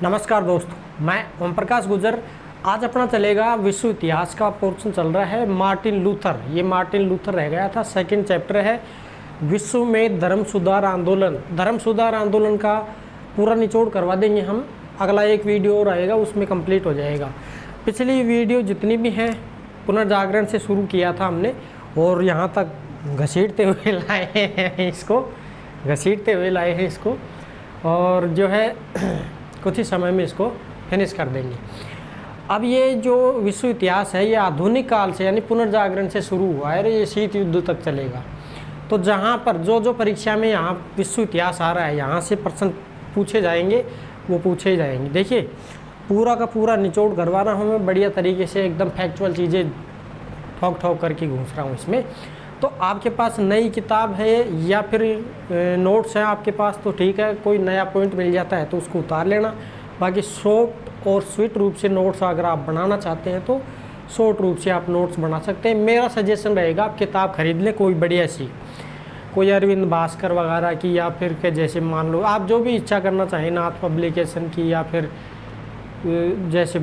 नमस्कार दोस्तों, मैं ओम प्रकाश गुजर। आज अपना चलेगा विश्व इतिहास का पोर्शन चल रहा है मार्टिन लूथर। ये मार्टिन लूथर रह गया था, सेकंड चैप्टर है विश्व में धर्म सुधार आंदोलन। धर्म सुधार आंदोलन का पूरा निचोड़ करवा देंगे हम। अगला एक वीडियो और आएगा, उसमें कंप्लीट हो जाएगा। पिछली वीडियो जितनी भी हैं पुनर्जागरण से शुरू किया था हमने, और यहाँ तक घसीटते हुए लाए हैं इसको, और जो है कुछ ही समय में इसको फिनिश कर देंगे। अब ये जो विश्व इतिहास है ये आधुनिक काल से यानी पुनर्जागरण से शुरू हुआ है और ये शीत युद्ध तक चलेगा। तो जहाँ पर जो परीक्षा में यहाँ विश्व इतिहास आ रहा है, यहाँ से प्रश्न पूछे जाएंगे, वो पूछे ही जाएंगे। देखिए, पूरा का पूरा निचोड़ करवा रहा हूँ मैं बढ़िया तरीके से, एकदम फैक्चुअल चीज़ें ठोक करके घूस रहा हूँ इसमें। तो आपके पास नई किताब है या फिर नोट्स हैं आपके पास तो ठीक है, कोई नया पॉइंट मिल जाता है तो उसको उतार लेना। बाकी शॉर्ट और स्वीट रूप से नोट्स अगर आप बनाना चाहते हैं तो शॉर्ट रूप से आप नोट्स बना सकते हैं। मेरा सजेशन रहेगा आप किताब खरीद लें कोई बढ़िया सी, कोई अरविंद भास्कर वगैरह की, या फिर के जैसे मान लो आप जो भी इच्छा करना चाहें, नाथ पब्लिकेशन की, या फिर जैसे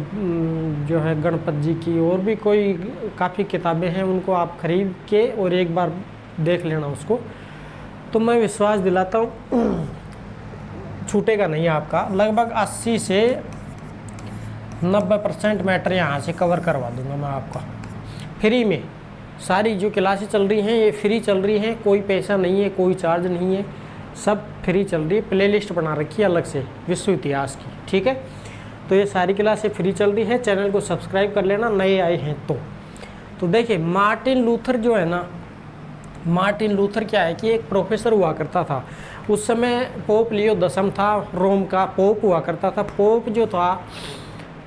जो है गणपत जी की, और भी कोई काफ़ी किताबें हैं, उनको आप खरीद के और एक बार देख लेना उसको। तो मैं विश्वास दिलाता हूँ छूटेगा नहीं आपका। लगभग 80 से 90% मैटर यहाँ से कवर करवा दूंगा मैं आपका फ्री में। सारी जो क्लासेस चल रही हैं ये फ्री चल रही हैं, कोई पैसा नहीं है, कोई चार्ज नहीं है, सब फ्री चल रही है। प्लेलिस्ट बना रखी है अलग से विश्व इतिहास की, ठीक है। तो ये सारी क्लासें फ्री चल रही है। चैनल को सब्सक्राइब कर लेना नए आए हैं तो देखिए, मार्टिन लूथर जो है ना, मार्टिन लूथर क्या है कि एक प्रोफेसर हुआ करता था। उस समय पोप लियो 10 था, रोम का पोप हुआ करता था। पोप जो था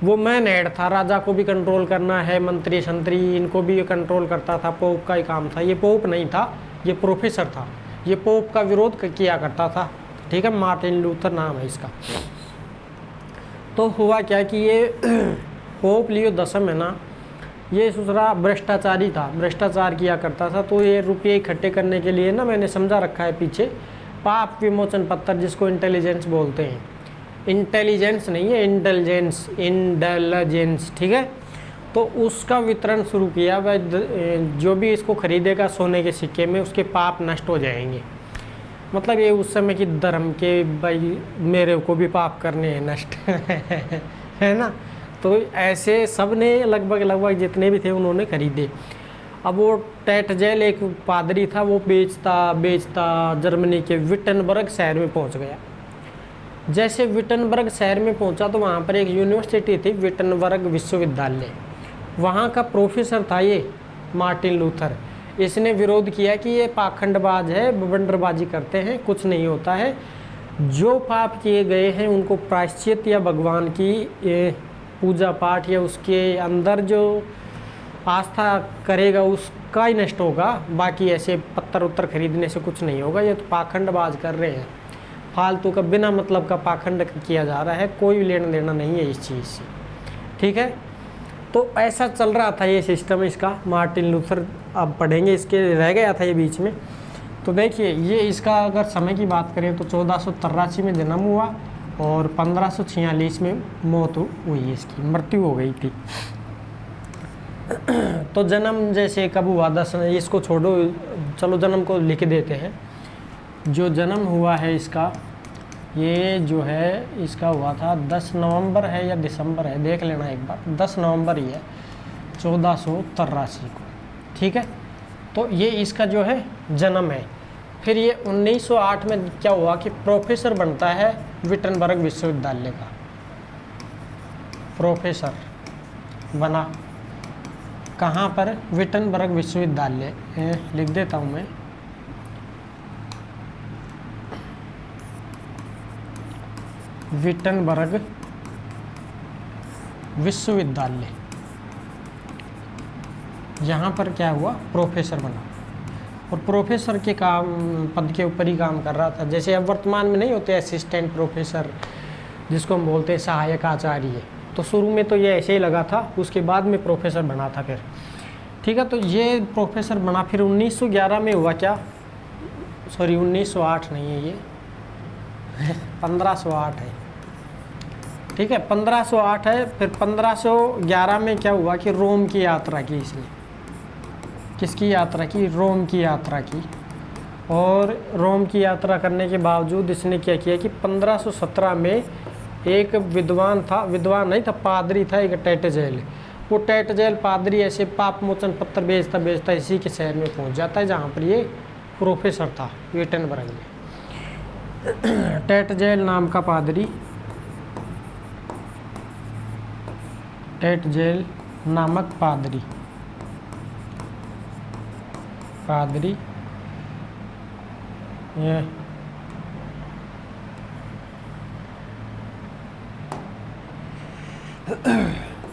वो मैन हेड था, राजा को भी कंट्रोल करना है, मंत्री संतरी इनको भी कंट्रोल करता था, पोप का ही काम था। ये पोप नहीं था, ये प्रोफेसर था। ये पोप का विरोध किया करता था, ठीक है। मार्टिन लूथर नाम है इसका। तो हुआ क्या कि ये पोप लियो 10 है ना, ये दूसरा भ्रष्टाचारी था, भ्रष्टाचार किया करता था। तो ये रुपये इकट्ठे करने के लिए ना, मैंने समझा रखा है पीछे, पाप विमोचन पत्र, जिसको इंटेलिजेंस बोलते हैं। इंटेलिजेंस नहीं है, इंटेलिजेंस, ठीक है। तो उसका वितरण शुरू किया। वह जो भी इसको खरीदेगा सोने के सिक्के में, उसके पाप नष्ट हो जाएंगे। मतलब ये उस समय की धर्म के, भाई मेरे को भी पाप करने हैं नष्ट है ना। तो ऐसे सब ने लगभग जितने भी थे उन्होंने खरीदे। अब वो टेटजेल एक पादरी था, वो बेचता जर्मनी के विटनबर्ग शहर में पहुंच गया। जैसे विटनबर्ग शहर में पहुंचा तो वहाँ पर एक यूनिवर्सिटी थी, विटनबर्ग विश्वविद्यालय। वहाँ का प्रोफेसर था ये मार्टिन लूथर। इसने विरोध किया कि ये पाखंडबाज है, बवंडरबाजी करते हैं, कुछ नहीं होता है। जो पाप किए गए हैं उनको प्रायश्चित या भगवान की पूजा पाठ या उसके अंदर जो आस्था करेगा उसका ही नष्ट होगा। बाकी ऐसे पत्थर उत्तर खरीदने से कुछ नहीं होगा। ये तो पाखंडबाज कर रहे हैं, फालतू का बिना मतलब का पाखंड किया जा रहा है, कोई लेना देना नहीं है इस चीज़ से, ठीक है। तो ऐसा चल रहा था ये सिस्टम इसका। मार्टिन लूथर अब पढ़ेंगे, इसके रह गया था ये बीच में। तो देखिए, ये इसका अगर समय की बात करें तो 1483 में जन्म हुआ और 1546 में मौत हुई, इसकी मृत्यु हो गई थी। तो जन्म जैसे कब हुआ, 10, इसको छोड़ो, चलो जन्म को लिख देते हैं। जो जन्म हुआ है इसका, ये जो है इसका हुआ था 10 नवंबर है या दिसंबर है, देख लेना एक बार। 10 नवंबर ही है 1483 को, ठीक है। तो ये इसका जो है जन्म है। फिर ये 1908 में क्या हुआ कि प्रोफेसर बनता है विटनबर्ग विश्वविद्यालय का। प्रोफेसर बना कहाँ पर, विटनबर्ग विश्वविद्यालय, लिख देता हूँ मैं। विटनबर्ग विश्वविद्यालय, यहाँ पर क्या हुआ, प्रोफेसर बना। और प्रोफेसर के काम पद के ऊपर ही काम कर रहा था। जैसे अब वर्तमान में नहीं होते असिस्टेंट प्रोफेसर, जिसको हम बोलते हैं सहायक आचार्य। तो शुरू में तो ये ऐसे ही लगा था, उसके बाद में प्रोफेसर बना था फिर, ठीक है। तो ये प्रोफेसर बना। फिर 1911 में हुआ क्या, सॉरी 1908 नहीं है ये 1508 है, ठीक है, 1508 है। फिर 1511 में क्या हुआ कि रोम की यात्रा की इसने। किसकी यात्रा की? रोम की यात्रा की। और रोम की यात्रा करने के बावजूद इसने क्या किया कि 1517 में एक विद्वान था, विद्वान नहीं था, पादरी था, एक टेटजेल। वो टेटजेल पादरी ऐसे पाप मोचन पत्र बेचता इसी के शहर में पहुंच जाता है जहाँ पर ये प्रोफेसर था विटनबर्ग में। टेटजेल नाम का पादरी, टेटजेल नामक पादरी ये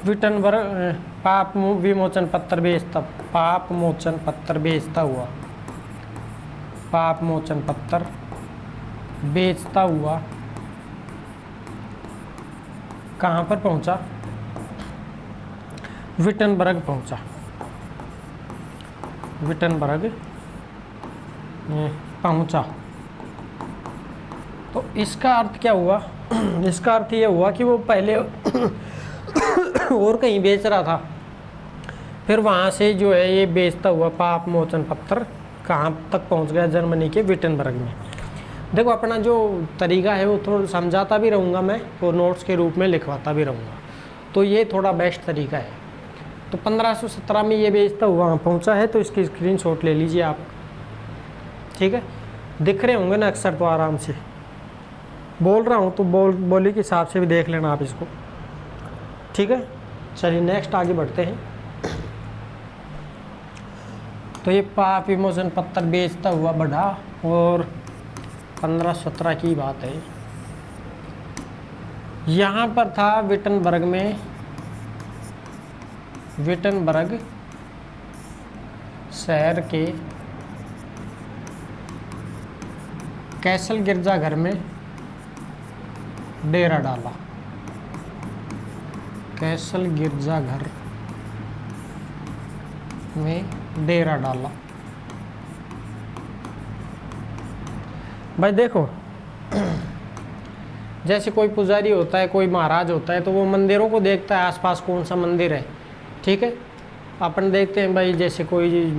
विटनबर्ग पाप विमोचन पत्र बेचता, पाप मोचन पत्र बेचता हुआ, पाप मोचन पत्र बेचता हुआ कहाँ पर पहुंचा? विटनबर्ग पहुंचा। विटनबर्ग पहुंचा। तो इसका अर्थ क्या हुआ? इसका अर्थ ये हुआ कि वो पहले और कहीं बेच रहा था, फिर वहाँ से जो है ये बेचता हुआ पाप मोचन पत्र कहाँ तक पहुँच गया? जर्मनी के विटनबर्ग में। देखो अपना जो तरीका है वो थोड़ा समझाता भी रहूँगा मैं और नोट्स के रूप में लिखवाता भी रहूँगा, तो ये थोड़ा बेस्ट तरीका है। तो 1517 में ये बेचता हुआ वहाँ पहुँचा है, तो इसकी स्क्रीनशॉट ले लीजिए आप। ठीक है, दिख रहे होंगे ना अक्सर, तो आराम से बोल रहा हूँ तो बोली के हिसाब से भी देख लेना आप इसको। ठीक है, चलिए नेक्स्ट आगे बढ़ते हैं। तो ये पाप विमोचन पत्र बेचता हुआ बढ़ा और 1517 की बात है। यहाँ पर था विटनबर्ग में, विटनबर्ग शहर के कैसल गिरजाघर में डेरा डाला। कैसल गिरजाघर में डेरा डाला। भाई देखो, जैसे कोई पुजारी होता है, कोई महाराज होता है, तो वो मंदिरों को देखता है आसपास कौन सा मंदिर है। ठीक है, अपन देखते हैं भाई, जैसे कोई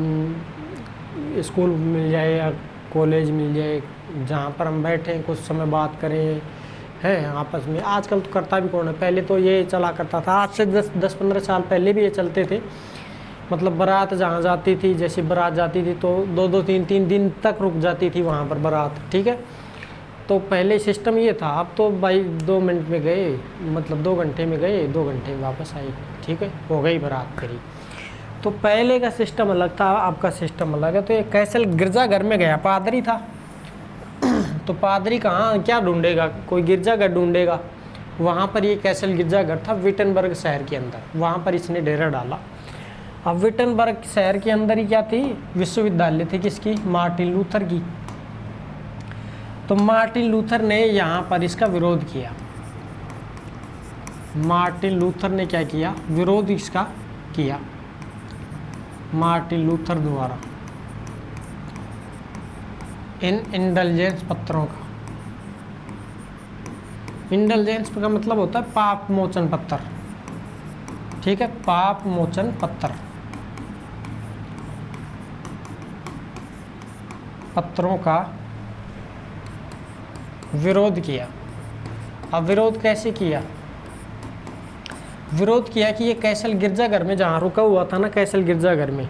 स्कूल मिल जाए या कॉलेज मिल जाए जहाँ पर हम बैठे कुछ समय बात करें हैं आपस में। आजकल तो करता भी कौन है, पहले तो ये चला करता था, आज से 10-15 साल पहले भी ये चलते थे। मतलब बारात जहाँ जाती थी, जैसे बारात जाती थी तो 2-2, 3-3 दिन तक रुक जाती थी वहाँ पर बारात। ठीक है, तो पहले सिस्टम ये था। अब तो भाई 2 मिनट में गए, मतलब 2 घंटे में गए, 2 घंटे में वापस आए। ठीक है, हो गई बारात करी। तो पहले का सिस्टम अलग था, अब का सिस्टम अलग है। तो ये कैसल गिरजाघर में गया, पादरी था, तो पादरी कहाँ क्या ढूंढेगा? कोई गिरजाघर ढूंढेगा। वहाँ पर ये कैसल गिरजाघर था विटनबर्ग शहर के अंदर, वहाँ पर इसने डेरा डाला। अब विटनबर्ग शहर के अंदर ही क्या थी? विश्वविद्यालय थी। किसकी? मार्टिन लूथर की। तो मार्टिन लूथर ने यहाँ पर इसका विरोध किया। मार्टिन लूथर ने क्या किया? विरोध इसका किया मार्टिन लूथर द्वारा इन इंडल्जेंस पत्रों का। इंडल्जेंस का मतलब होता है पाप मोचन पत्र। ठीक है, पाप मोचन पत्र, पत्रों का विरोध किया। अब विरोध कैसे किया? विरोध किया कि ये कैसल गिरजाघर में जहाँ रुका हुआ था ना, कैसल गिरजाघर में,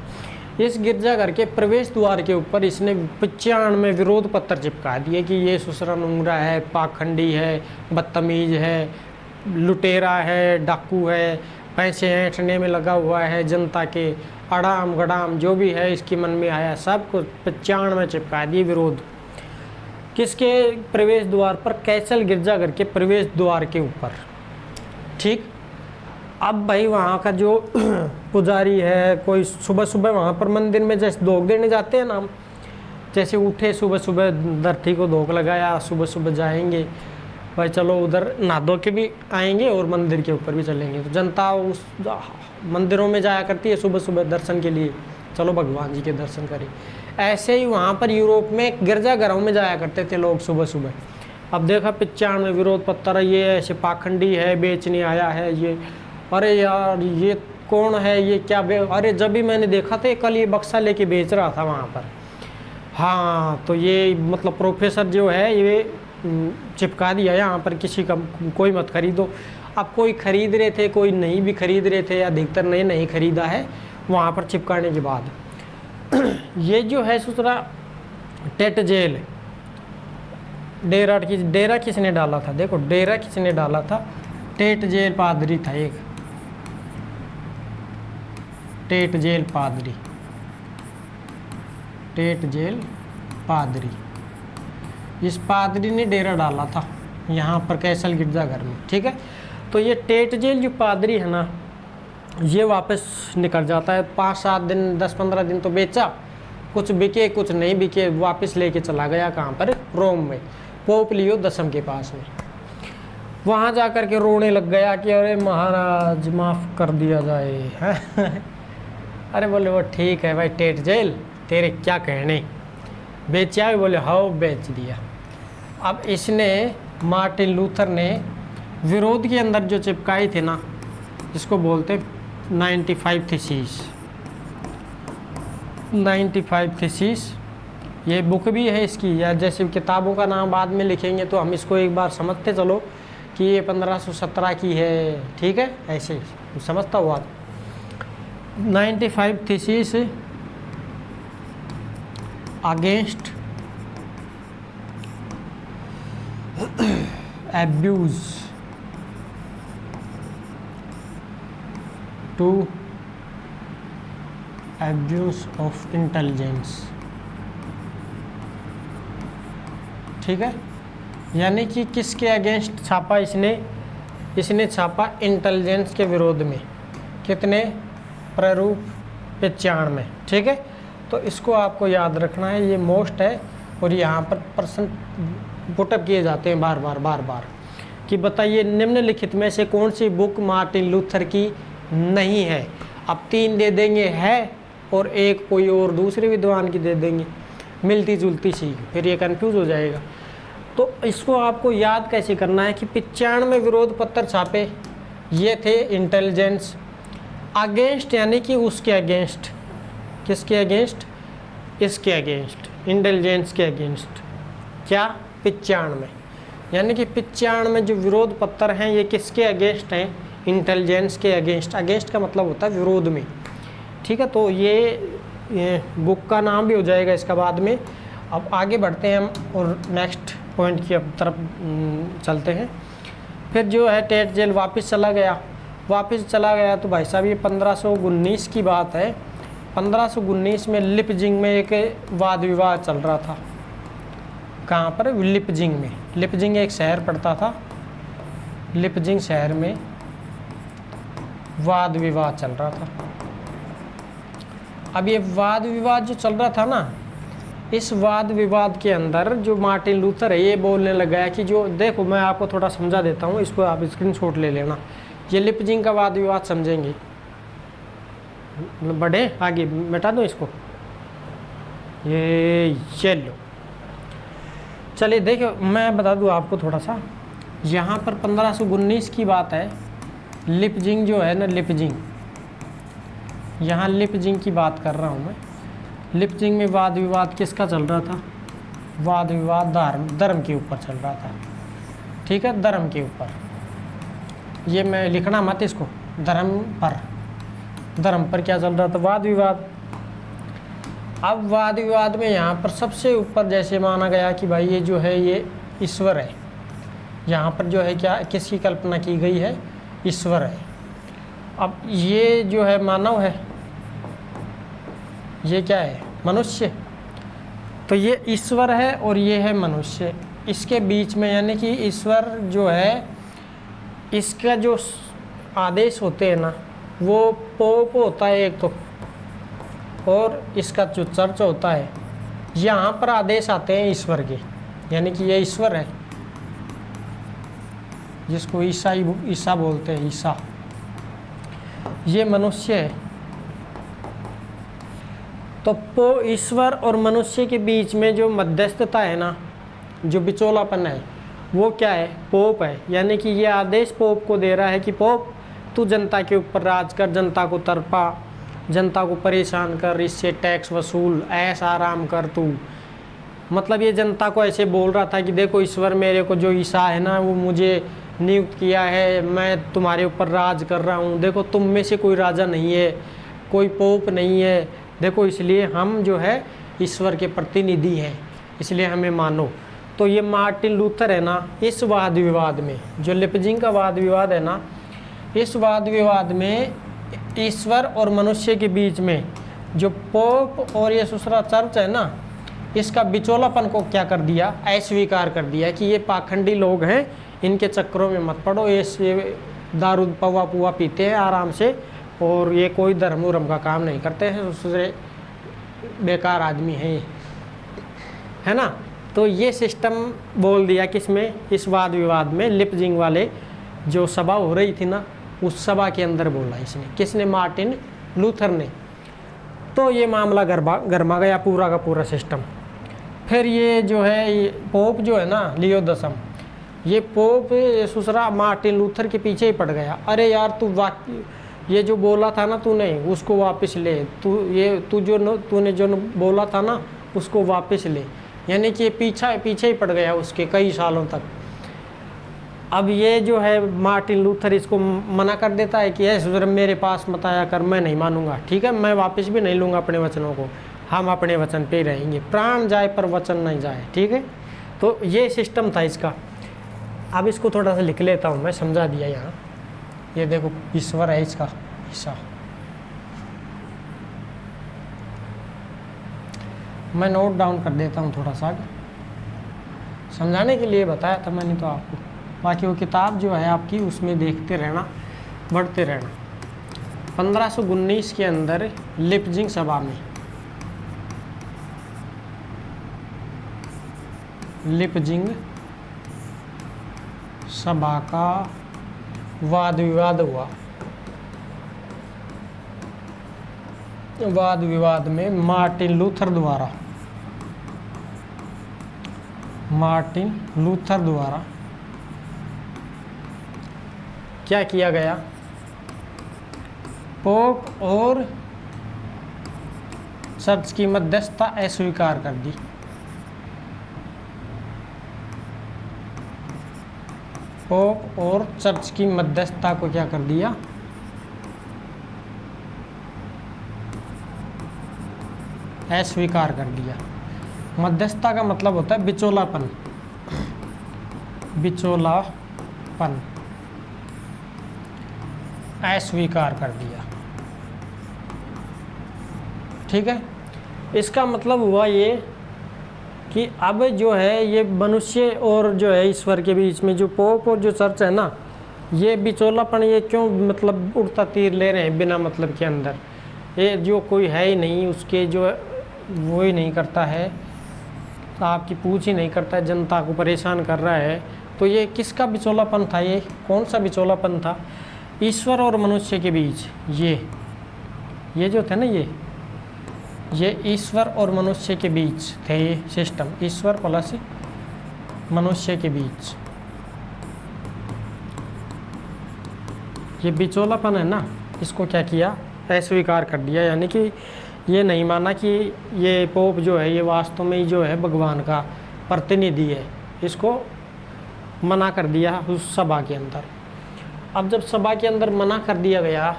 इस गिरजाघर के प्रवेश द्वार के ऊपर इसने 95 विरोध पत्र चिपका दिए कि ये सुसरा नुंगरा है, पाखंडी है, बदतमीज है, लुटेरा है, डाकू है, पैसे ऐंठने में लगा हुआ है, जनता के अड़ाम गड़ाम जो भी है इसके मन में आया सब कुछ 95 चिपका दिए विरोध। किसके प्रवेश द्वार पर? कैसल गिरजाघर के प्रवेश द्वार के ऊपर। ठीक, अब भाई वहाँ का जो पुजारी है, कोई सुबह सुबह वहाँ पर मंदिर में जैसे धोख देने जाते हैं ना, जैसे उठे सुबह सुबह धरती को धोख लगाया, सुबह सुबह जाएंगे भाई, चलो उधर नहा धो के भी आएंगे और मंदिर के ऊपर भी चलेंगे। तो जनता उस मंदिरों में जाया करती है सुबह सुबह दर्शन के लिए, चलो भगवान जी के दर्शन करें। ऐसे ही वहाँ पर यूरोप में गिरजाघरों में जाया करते थे लोग सुबह सुबह। अब देखा 95 विरोध पत्र, ये ऐसे पाखंडी है, बेचने आया है ये। अरे यार ये कौन है, ये क्या अरे जब भी मैंने देखा था कल ये बक्सा लेके बेच रहा था वहाँ पर। हाँ तो ये मतलब प्रोफेसर जो है ये चिपका दिया यहाँ पर, किसी का कोई मत खरीदो। अब कोई खरीद रहे थे, कोई नहीं भी खरीद रहे थे, अधिकतर ने नहीं खरीदा है वहाँ पर चिपकाने के बाद। ये जो है दूसरा टेट जेल, डेरा किसने डाला था, देखो डेरा किसने डाला था, टेट जेल पादरी था एक, टेट जेल पादरी, टेट जेल पादरी। इस पादरी ने डेरा डाला था यहाँ पर कैसल गिरजाघर में, ठीक है। तो ये टेट जेल जो पादरी है ना, ये वापस निकल जाता है 5-7 दिन 10-15 दिन तो बेचा, कुछ बिके कुछ नहीं बिके, वापस लेके चला गया कहाँ पर, रोम में, पोप लियो 10 के पास में। वहाँ जा कर के रोने लग गया कि अरे महाराज माफ़ कर दिया जाए। अरे बोले वो ठीक है भाई टेट जेल, तेरे क्या कहने, बेचा, बोले हाँ बेच दिया। अब इसने मार्टिन लूथर ने विरोध के अंदर जो चिपकाई थी ना, जिसको बोलते 95 थीसिस, 95 थीसिस, ये बुक भी है इसकी, या जैसे किताबों का नाम बाद में लिखेंगे तो हम इसको एक बार समझते चलो कि ये 1517 की है, ठीक है, ऐसे समझता हुआ। 95 thesis against abuse to abuse of intelligence, ठीक है। यानी कि किसके अगेंस्ट छापा इसने छापा इंटेलिजेंस के विरोध में, कितने, प्रारूप 95, ठीक है। तो इसको आपको याद रखना है, ये मोस्ट है और यहाँ पर प्रश्न पुटअप किए जाते हैं बार बार कि बताइए निम्नलिखित में से कौन सी बुक मार्टिन लूथर की नहीं है। अब 3 दे देंगे है और एक कोई और दूसरे विद्वान की दे देंगे, मिलती जुलती सी, फिर ये कंफ्यूज हो जाएगा। तो इसको आपको याद कैसे करना है कि 95 विरोध पत्र छापे, ये थे इंटेलिजेंस अगेंस्ट, यानी कि उसके अगेंस्ट, किसके अगेंस्ट, इसके अगेंस्ट, इंटेलिजेंस के अगेंस्ट, क्या 95, यानी कि 95 जो विरोध पत्र हैं ये किसके अगेंस्ट हैं, इंटेलिजेंस के अगेंस्ट। अगेंस्ट का मतलब होता है विरोध में, ठीक है। तो ये बुक का नाम भी हो जाएगा इसका बाद में। अब आगे बढ़ते हैं हम और नेक्स्ट पॉइंट की तरफ चलते हैं। फिर जो है टेट जेल वापस चला गया तो भाई साहब ये 1519 की बात है। 1519 में लिपजिंग में एक वाद विवाद चल रहा था। कहाँ पर, लिपजिंग में। लिपजिंग एक शहर पड़ता था, लिपजिंग शहर में वाद विवाद चल रहा था। अब ये वाद विवाद जो चल रहा था ना, इस वाद विवाद के अंदर जो मार्टिन लूथर है ये बोलने लगा है कि जो देखो मैं आपको थोड़ा समझा देता हूँ, इसको आप स्क्रीनशॉट ले लेना। ये लिपजिंग का वाद विवाद समझेंगे, बढ़े आगे, मिटा दो इसको, ये चलो चलिए देखो मैं बता दूँ आपको थोड़ा सा। यहाँ पर 1519 की बात है। लिपजिंग जो है ना, लिपजिंग, यहाँ लिपजिंग की बात कर रहा हूँ मैं। लिपजिंग में वाद विवाद किसका चल रहा था, वाद विवाद धर्म के ऊपर चल रहा था, ठीक है, धर्म के ऊपर। ये मैं लिखना मत इसको, धर्म पर क्या चल रहा था, वाद विवाद। अब वाद विवाद में यहाँ पर सबसे ऊपर जैसे माना गया कि भाई ये जो है ये ईश्वर है। यहाँ पर जो है क्या, किसकी कल्पना की गई है, ईश्वर है। अब ये जो है मानव है, ये क्या है, मनुष्य। तो ये ईश्वर है और ये है मनुष्य, इसके बीच में यानी कि ईश्वर जो है, इसका जो आदेश होते हैं ना वो पोप होता है एक तो, और इसका जो चर्च होता है, यहाँ पर आदेश आते हैं ईश्वर के, यानी कि ये ईश्वर है जिसको ईसा बोलते हैं, ईसा। ये मनुष्य है। तो ईश्वर और मनुष्य के बीच में जो मध्यस्थता है ना, जो बिचौलापन है, वो क्या है, पोप है। यानी कि ये आदेश पोप को दे रहा है कि पोप तू जनता के ऊपर राज कर, जनता को तरपा, जनता को परेशान कर, इससे टैक्स वसूल, ऐसा आराम कर तू। मतलब ये जनता को ऐसे बोल रहा था कि देखो ईश्वर मेरे को जो ईसा है ना वो मुझे नियुक्त किया है, मैं तुम्हारे ऊपर राज कर रहा हूँ, देखो तुम में से कोई राजा नहीं है, कोई पोप नहीं है, देखो इसलिए हम जो है ईश्वर के प्रतिनिधि हैं, इसलिए हमें मानो। तो ये मार्टिन लूथर है ना, इस वाद विवाद में, जो लिपजिंग का वाद विवाद है ना, इस वाद विवाद में ईश्वर और मनुष्य के बीच में जो पोप और ये दूसरा चर्च है ना, इसका बिचौलापन को क्या कर दिया, अस्वीकार कर दिया कि ये पाखंडी लोग हैं, इनके चक्करों में मत पड़ो, ये दारू पवा पुआ पीते हैं आराम से और ये कोई धर्म उर्म का काम नहीं करते हैं, दूसरे बेकार आदमी हैं ये, है ना। तो ये सिस्टम बोल दिया किसमें, इस वाद विवाद में, लिपजिंग वाले जो सभा हो रही थी ना, उस सभा के अंदर बोला इसने, किसने, मार्टिन लूथर ने। तो ये मामला गरमा गया पूरा का पूरा सिस्टम। फिर ये जो है ये पोप जो है ना, लियो 10, ये पोप दूसरा मार्टिन लूथर के पीछे ही पड़ गया। अरे यार तू ये जो बोला था ना तूने, उसको वापस ले, तूने जो बोला था ना उसको वापस ले। यानी कि पीछे ही पड़ गया उसके कई सालों तक। अब ये जो है मार्टिन लूथर इसको मना कर देता है कि ऐसा मेरे पास मत आया कर, मैं नहीं मानूंगा, ठीक है, मैं वापस भी नहीं लूँगा अपने वचनों को, हम अपने वचन पे ही रहेंगे, प्राण जाए पर वचन नहीं जाए, ठीक है। तो ये सिस्टम था इसका। अब इसको थोड़ा सा लिख लेता हूँ मैं, समझा दिया यहाँ। ये देखो ईश्वर है इसका हिस्सा, मैं नोट डाउन कर देता हूँ थोड़ा सा, समझाने के लिए बताया था मैंने तो आपको। बाकी वो किताब जो है आपकी उसमें देखते रहना, बढ़ते रहना। 1519 के अंदर लिपजिंग सभा में, लिपजिंग सभा का वाद विवाद हुआ। वाद विवाद में मार्टिन लूथर द्वारा क्या किया गया, पोप और चर्च की मध्यस्थता अस्वीकार कर दी। पोप और चर्च की मध्यस्थता को क्या कर दिया, अस्वीकार कर दिया। मध्यस्थता का मतलब होता है बिचौलापन, बिचौलापन अस्वीकार कर दिया, ठीक है। इसका मतलब हुआ ये कि अब जो है ये मनुष्य और जो है ईश्वर के बीच में जो पोप और जो चर्च है ना, ये बिचौलापन ये क्यों मतलब उड़ता तीर ले रहे हैं बिना मतलब के अंदर। ये जो कोई है ही नहीं उसके जो वो ही नहीं करता है, तो आपकी पूछ ही नहीं करता है, जनता को परेशान कर रहा है। तो ये किसका बिचौलापन था, ये कौन सा बिचौलापन था, ईश्वर और मनुष्य के बीच। ये जो थे ना ये ईश्वर और मनुष्य के बीच थे ये सिस्टम, ईश्वर प्लस मनुष्य के बीच ये बिचौलापन है ना, इसको क्या किया, अस्वीकार कर दिया। यानी कि ये नहीं माना कि ये पोप जो है ये वास्तव में ही जो है भगवान का प्रतिनिधि है, इसको मना कर दिया उस सभा के अंदर। अब जब सभा के अंदर मना कर दिया गया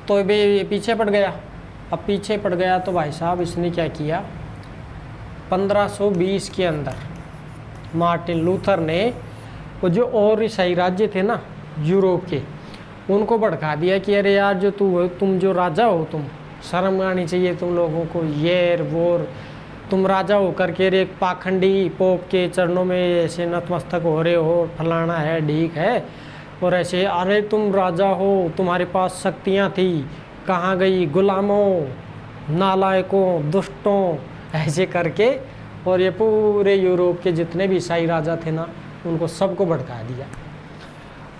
तो ये पीछे पड़ गया। अब पीछे पड़ गया तो भाई साहब इसने क्या किया, 1520 के अंदर मार्टिन लूथर ने वो जो और ईसाई राज्य थे ना यूरोप के, उनको भड़का दिया कि अरे यार जो तुम जो राजा हो, तुम शर्म आनी चाहिए तुम लोगों को, येर वोर, तुम राजा हो करके एक पाखंडी पोप के चरणों में ऐसे नतमस्तक हो रहे हो, फलाना है ढीक है, और ऐसे अरे तुम राजा हो, तुम्हारे पास शक्तियाँ थी, कहाँ गई, गुलामों, नालायकों, दुष्टों, ऐसे करके। और ये पूरे यूरोप के जितने भी ईसाई राजा थे ना, उनको सबको भड़का दिया।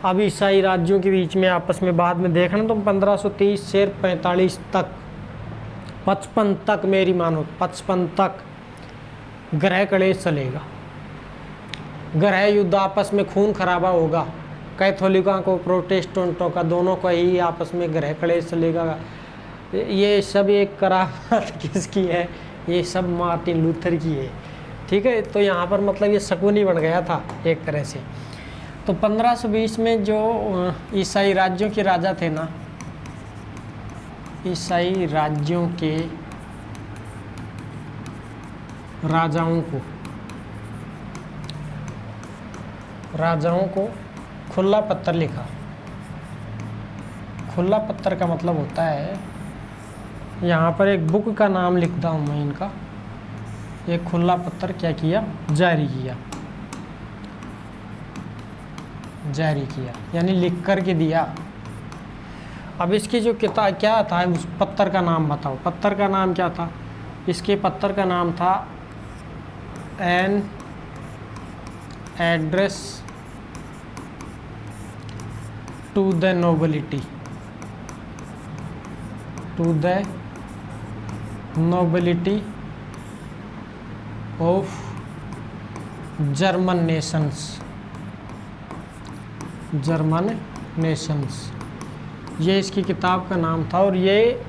अब ईसाई राज्यों के बीच में आपस में बाद में देखना तो 1530 से 45 तक, 55 तक मेरी मानो, 55 तक ग्रह कलेश चलेगा। ग्रह युद्ध, आपस में खून खराबा होगा, कैथोलिकों को प्रोटेस्टेंटों का दोनों का ही आपस में ग्रह कलेश चलेगा। ये सब एक करामात किसकी है? ये सब मार्टिन लूथर की है। ठीक है, तो यहाँ पर मतलब ये शकुन ही बन गया था एक तरह से। तो 1520 में जो ईसाई राज्यों के राजा थे ना, ईसाई राज्यों के राजाओं को खुला पत्र लिखा। खुला पत्र का मतलब होता है, यहाँ पर एक बुक का नाम लिखता हूँ मैं इनका। एक खुला पत्र क्या किया? जारी किया, यानी लिख कर के दिया। अब इसकी जो किताब क्या था, उस पत्र का नाम बताओ। पत्र का नाम क्या था? इसके पत्र का नाम था an address to the nobility, of German nations. ये इसकी किताब का नाम था और ये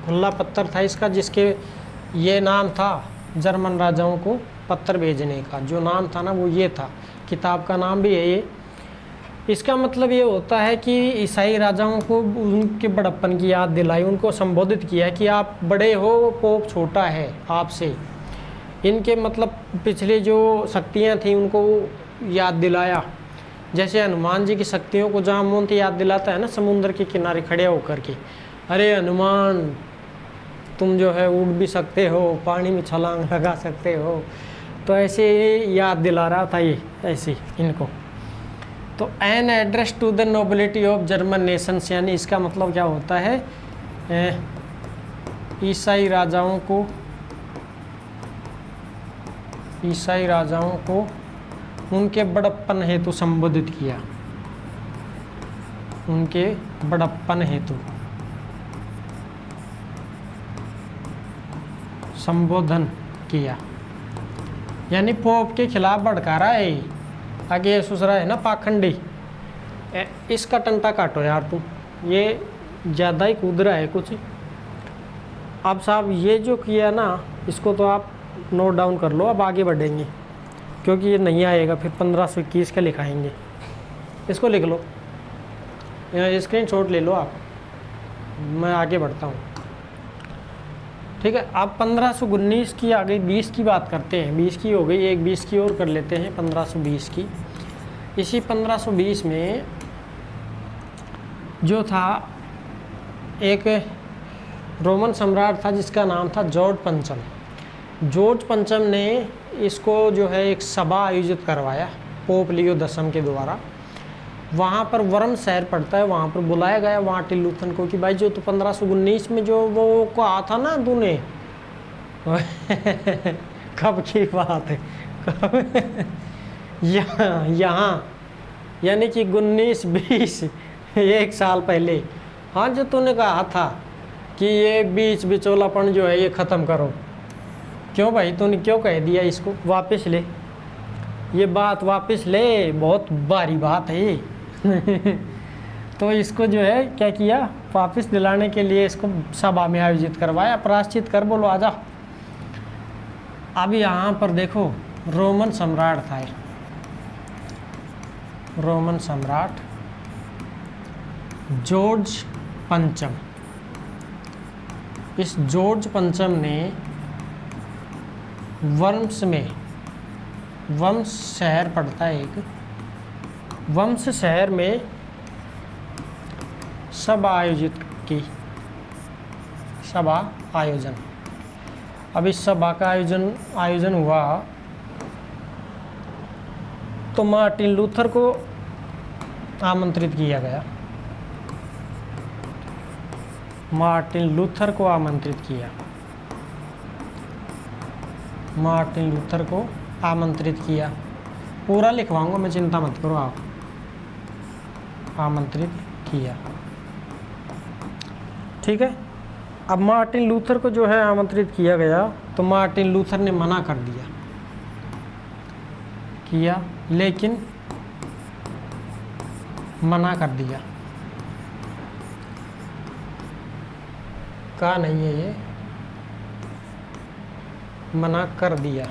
खुला पत्र था इसका, जिसके ये नाम था जर्मन राजाओं को पत्र भेजने का। जो नाम था ना वो ये था, किताब का नाम भी है ये। इसका मतलब ये होता है कि ईसाई राजाओं को उनके बड़प्पन की याद दिलाई, उनको संबोधित किया कि आप बड़े हो, पोप छोटा है आपसे। इनके मतलब पिछले जो शक्तियाँ थी उनको याद दिलाया। जैसे हनुमान जी की शक्तियों को जामवंत याद दिलाता है ना समुद्र के किनारे खड़े होकर के, अरे हनुमान तुम जो है उड़ भी सकते हो, पानी में छलांग लगा सकते हो। तो ऐसे याद दिला रहा था ये ऐसे इनको। तो an address to the nobility of German nations, यानी इसका मतलब क्या होता है? ईसाई राजाओं को उनके बड़प्पन हेतु संबोधित किया, उनके बड़प्पन हेतु संबोधन किया, यानी पोप के खिलाफ भड़कारा है। आगे सुसरा है ना पाखंडी, इसका टंटा काटो यार तुम, ये ज़्यादा ही कूद रहा है कुछ। अब साहब ये जो किया ना, इसको तो आप नोट डाउन कर लो। अब आगे बढ़ेंगे क्योंकि ये नहीं आएगा, फिर 1521 का लिखाएंगे। इसको लिख लो, स्क्रीनशॉट ले लो आप, मैं आगे बढ़ता हूँ। ठीक है, अब 1519 की आ गई, 20 की बात करते हैं। 20 की हो गई, एक 20 की और कर लेते हैं, 1520 की। इसी 1520 में जो था एक रोमन सम्राट था जिसका नाम था जॉर्ज पंचम ने इसको जो है एक सभा आयोजित करवाया पोप लियो 10 के द्वारा। वहाँ पर वर्म शहर पड़ता है, वहाँ पर बुलाया गया मार्टिन लूथर को कि भाई जो तो 1519 में जो वो कहा था ना तूने कब की बात है, यहाँ यानी कि 1920 एक साल पहले, हाँ, जो तूने कहा था कि ये बीच बिचौलापन जो है ये ख़त्म करो। क्यों भाई तूने क्यों कह दिया इसको? वापस ले, ये बात वापस ले, बहुत भारी बात है ये। तो इसको जो है क्या किया, वापस दिलाने के लिए इसको सभा में आयोजित करवाया। प्रायश्चित कर, बोलो आजा। अब यहाँ पर देखो रोमन सम्राट था, रोमन सम्राट जॉर्ज पंचम। इस जॉर्ज पंचम ने वर्म्स में, वम्स शहर पड़ता है एक, वम्स शहर में सभा आयोजित की, सभा आयोजन। अब इस सभा का आयोजन हुआ तो मार्टिन लूथर को आमंत्रित किया गया, मार्टिन लूथर को आमंत्रित किया, मार्टिन लूथर को आमंत्रित किया। पूरा लिखवाऊंगा मैं, चिंता मत करो आप। आमंत्रित किया, ठीक है। अब मार्टिन लूथर को जो है आमंत्रित किया गया तो मार्टिन लूथर ने मना कर दिया। किया लेकिन मना कर दिया। कहा नहीं है ये, मना कर दिया।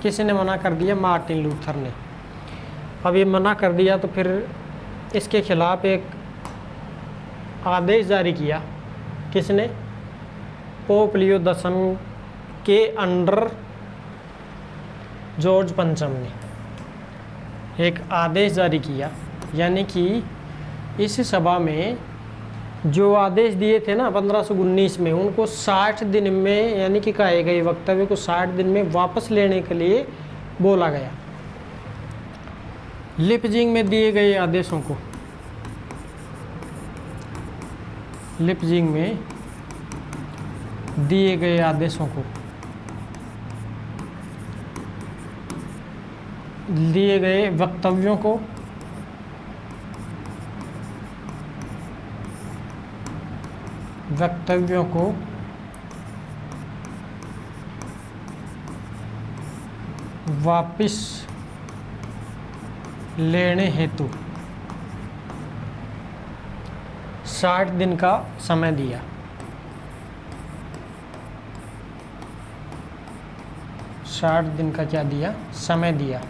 किसने मना कर दिया? मार्टिन लूथर ने। अब ये मना कर दिया तो फिर इसके खिलाफ एक आदेश जारी किया। किसने? पोप लियो 10 के अंडर जॉर्ज पंचम ने एक आदेश जारी किया। यानी कि इस सभा में जो आदेश दिए थे ना 1519 में, उनको 60 दिन में, यानी कि कहे गए वक्तव्य को 60 दिन में वापस लेने के लिए बोला गया। लिपजिंग में दिए गए आदेशों को, लिपजिंग में दिए गए आदेशों को, दिए गए वक्तव्यों को वापिस लेने हेतु 60 दिन का समय दिया। क्या दिया? समय दिया।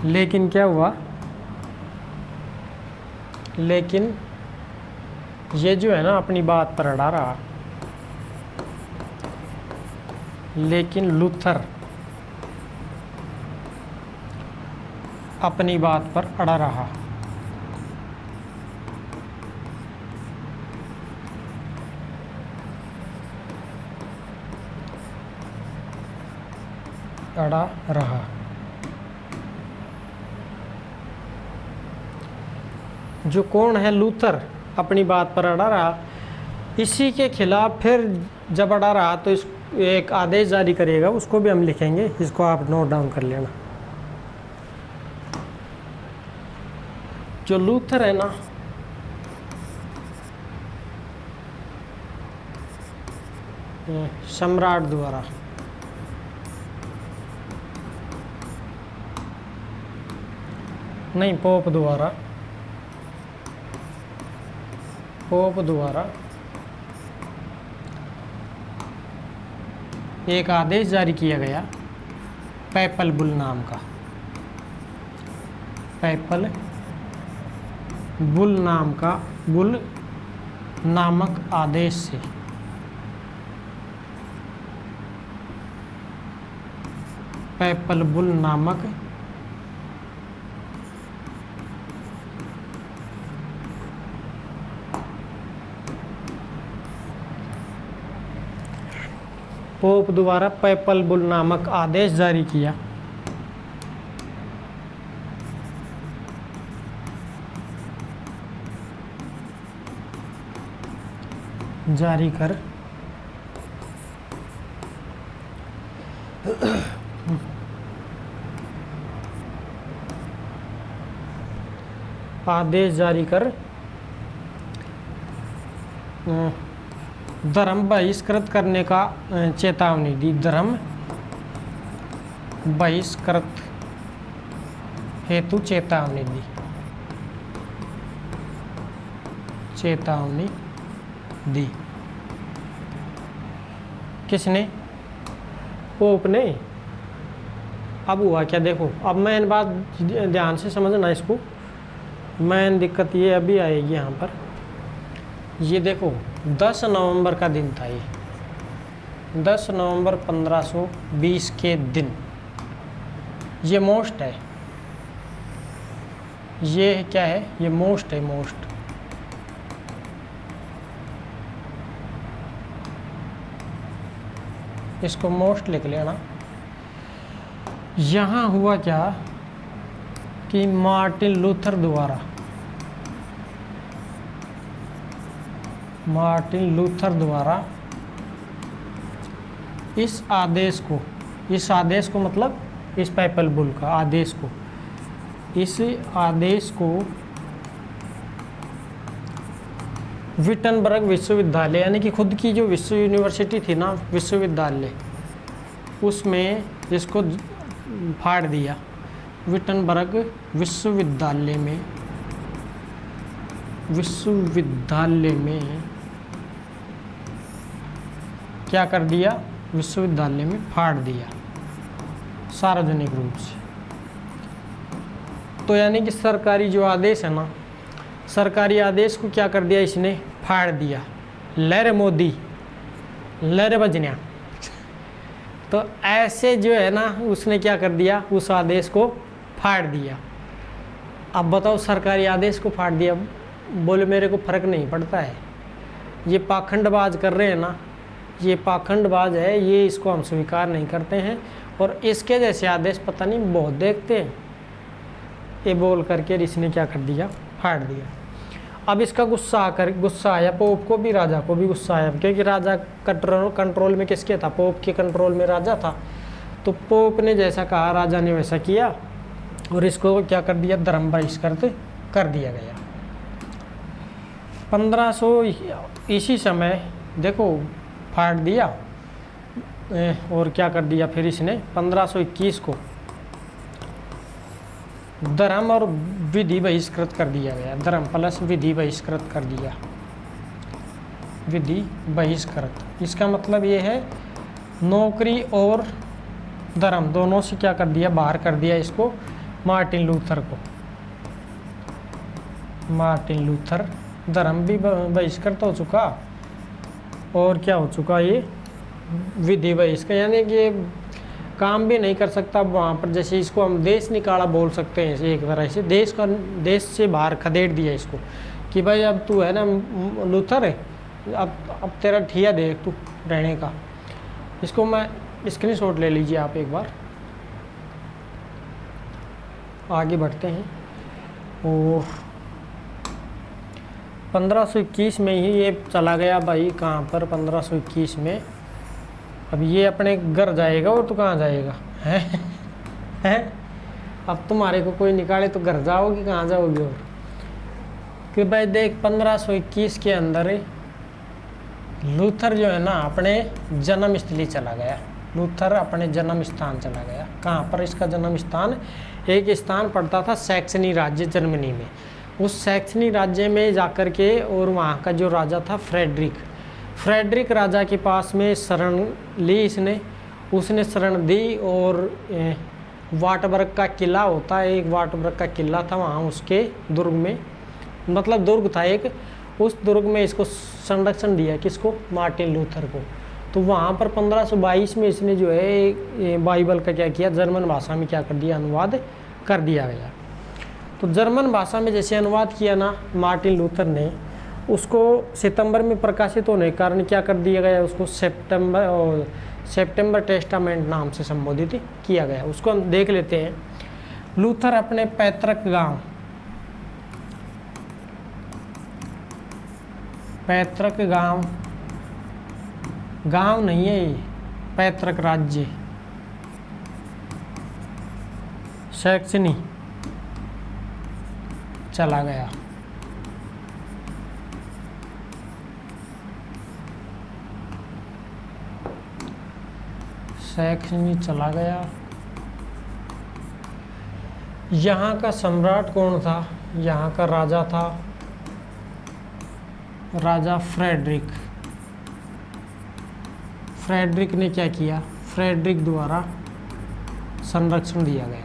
लेकिन क्या हुआ? लेकिन ये जो है ना अपनी बात पर अड़ा रहा। लेकिन लूथर अपनी बात पर अड़ा रहा। जो कौन है? लूथर अपनी बात पर अड़ा रहा। इसी के खिलाफ फिर जब अड़ा रहा तो इस एक आदेश जारी करेगा, उसको भी हम लिखेंगे, इसको आप नोट डाउन कर लेना। जो लूथर है ना, सम्राट द्वारा नहीं, पोप द्वारा एक आदेश जारी किया गया पैपल बुल नाम का। पैपल बुल नामक आदेश से पैपल बुल नामक पोप द्वारा पैपल बुल नामक आदेश जारी किया। जारी कर आदेश जारी कर धर्म बहिष्कृत करने का चेतावनी दी। धर्म बहिष्कृत हेतु चेतावनी दी। किसने? पोप ने। अब हुआ क्या? देखो, अब मेन बात ध्यान से समझना इसको। मेन दिक्कत ये अभी आएगी यहाँ पर। ये देखो 10 नवंबर का दिन था। ये 10 नवंबर 1520 के दिन। ये मोस्ट है। ये क्या है? ये मोस्ट है। मोस्ट इसको मोस्ट लिख लेना। यहाँ हुआ क्या कि मार्टिन लूथर द्वारा इस आदेश को मतलब इस पैपल बुल का आदेश को, इस आदेश को विटनबर्ग विश्वविद्यालय, यानी कि खुद की जो यूनिवर्सिटी थी ना, विश्वविद्यालय, उसमें इसको फाड़ दिया। विटनबर्ग विश्वविद्यालय में क्या कर दिया, विश्वविद्यालय में फाड़ दिया सार्वजनिक रूप से। तो यानी कि सरकारी जो आदेश है ना, सरकारी आदेश को क्या कर दिया, इसने फाड़ दिया। लहर मोदी लहर बजनिया। तो ऐसे जो है ना, उसने क्या कर दिया, उस आदेश को फाड़ दिया। अब बताओ, सरकारी आदेश को फाड़ दिया, बोले मेरे को फर्क नहीं पड़ता है। ये पाखंडबाज कर रहे हैं ना, ये पाखंडबाज है, ये इसको हम स्वीकार नहीं करते हैं और इसके जैसे आदेश पता नहीं बहुत देखते हैं। ये बोल करके इसने क्या कर दिया, फाड़ दिया। अब इसका गुस्सा आया पोप को भी, राजा को भी गुस्सा आया, क्योंकि राजा कंट्रोल में किसके था, पोप के कंट्रोल में राजा था। तो पोप ने जैसा कहा राजा ने वैसा किया और इसको क्या कर दिया, धर्म बहिष्कृत कर दिया गया। 1500 इसी समय देखो फाड़ दिया और क्या कर दिया फिर इसने 1521 को धर्म और विधि बहिष्कृत कर दिया गया। धर्म प्लस विधि बहिष्कृत कर दिया, विधि बहिष्कृत। इसका मतलब ये है नौकरी और धर्म दोनों से क्या कर दिया, बाहर कर दिया इसको, मार्टिन लूथर को। मार्टिन लूथर, धर्म भी बहिष्कृत हो चुका और क्या हो चुका, ये विधि बहिष्कृत, यानी कि काम भी नहीं कर सकता वहाँ पर। जैसे इसको हम देश निकाला बोल सकते हैं, एक तरह से देश से बाहर खदेड़ दिया इसको कि भाई अब तू है ना लूथर है, अब तेरा ठिया देख तू रहने का। इसको मैं स्क्रीनशॉट ले लीजिए आप एक बार। आगे बढ़ते हैं और 1521 में ही ये चला गया भाई, कहाँ पर, 1521 में। अब ये अपने घर जाएगा और तू कहाँ जाएगा, हैं? अब तुम्हारे को कोई निकाले तो घर जाओगी, कहाँ जाओगी? और कि भाई देख 1521 के अंदर लूथर जो है ना अपने जन्म स्थली चला गया। लूथर अपने जन्म स्थान चला गया। कहाँ पर इसका जन्म स्थान? एक स्थान पड़ता था सैक्सनी राज्य, जर्मनी में। उस सैक्सनी राज्य में जाकर के और वहाँ का जो राजा था फ्रेडरिक राजा के पास में शरण ली इसने। उसने शरण दी और वाटबर्ग का किला होता है, एक वाटबर्ग का किला था वहाँ उसके दुर्ग में, मतलब दुर्ग था एक, उस दुर्ग में इसको संरक्षण दिया। किसको? मार्टिन लूथर को। तो वहाँ पर 1522 में इसने जो है बाइबल का क्या किया, जर्मन भाषा में क्या कर दिया, अनुवाद कर दिया गया। तो जर्मन भाषा में जैसे अनुवाद किया ना मार्टिन लूथर ने, उसको सितंबर में प्रकाशित होने के कारण क्या कर दिया गया, उसको सेप्टेम्बर टेस्टामेंट नाम से संबोधित किया गया। उसको हम देख लेते हैं। लूथर अपने पैतृक गांव नहीं है ये, पैतृक राज्य सैक्सनी चला गया। सैक्सनी चला गया। यहाँ का सम्राट कौन था? यहाँ का राजा था राजा फ्रेडरिक। फ्रेडरिक ने क्या किया? फ्रेडरिक द्वारा संरक्षण दिया गया।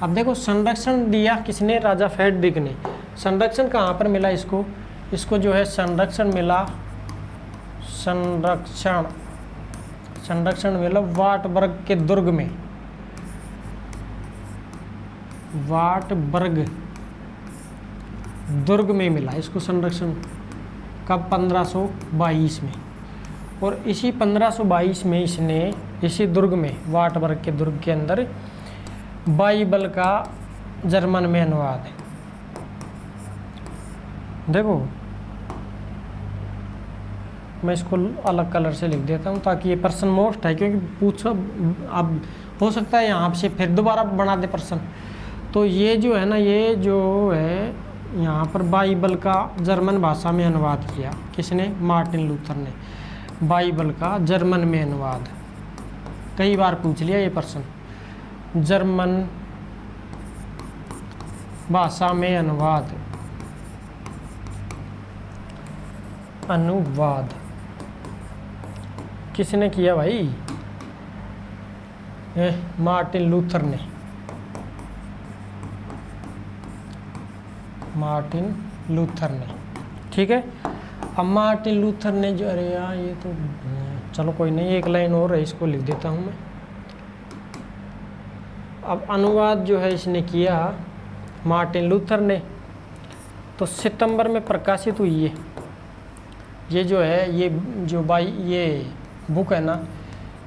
अब देखो संरक्षण दिया किसने? राजा फ्रेडरिक ने। संरक्षण कहाँ पर मिला इसको? इसको जो है संरक्षण मिला, संरक्षण मिला वाटबर्ग के दुर्ग में। वाटबर्ग दुर्ग में मिला इसको संरक्षण। कब? 1522 में। और इसी 1522 में इसने इसी दुर्ग में, वाटबर्ग के दुर्ग के अंदर बाइबल का जर्मन में अनुवाद है। देखो मैं इसको अलग कलर से लिख देता हूँ ताकि ये पर्सन मोस्ट है, क्योंकि पूछो अब हो सकता है यहाँ से फिर दोबारा बना दे पर्सन। तो ये जो है ना, ये जो है यहाँ पर बाइबल का जर्मन भाषा में अनुवाद किया। किसने? मार्टिन लूथर ने। बाइबल का जर्मन में अनुवाद कई बार पूछ लिया ये प्रश्न। जर्मन भाषा में अनुवाद किसने किया भाई? मार्टिन लूथर ने। मार्टिन लूथर ने, ठीक है। अब मार्टिन लूथर ने जो, अरे यार ये तो, चलो कोई नहीं, एक लाइन और है, इसको लिख देता हूँ मैं। अब अनुवाद जो है इसने किया मार्टिन लूथर ने, तो सितंबर में प्रकाशित हुई है। ये जो है, ये बुक है ना,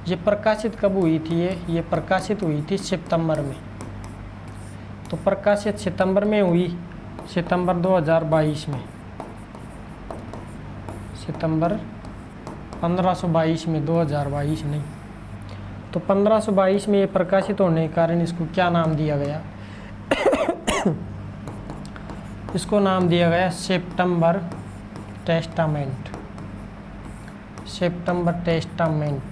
ये प्रकाशित कब हुई थी? ये प्रकाशित हुई थी सितंबर में। तो प्रकाशित सितंबर में हुई, सितंबर 2022 में, सितंबर 1522 में, 2022 नहीं। तो 1522 में ये प्रकाशित होने के कारण इसको क्या नाम दिया गया? इसको नाम दिया गया सितंबर टेस्टामेंट। सितंबर टेस्टामेंट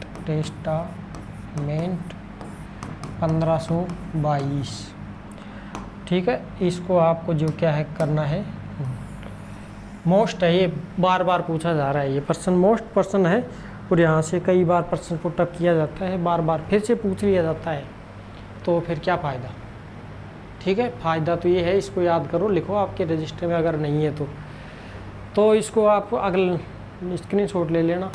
1522, ठीक है। इसको आपको जो क्या है करना है, मोस्ट है, ये बार बार पूछा जा रहा है, ये प्रश्न मोस्ट प्रश्न है और यहाँ से कई बार प्रश्न पुटअप किया जाता है, बार बार फिर से पूछ लिया जाता है, तो फिर क्या फ़ायदा? ठीक है, फ़ायदा तो ये है, इसको याद करो, लिखो आपके रजिस्टर में, अगर नहीं है तो इसको आप अगले स्क्रीनशॉट ले लेना।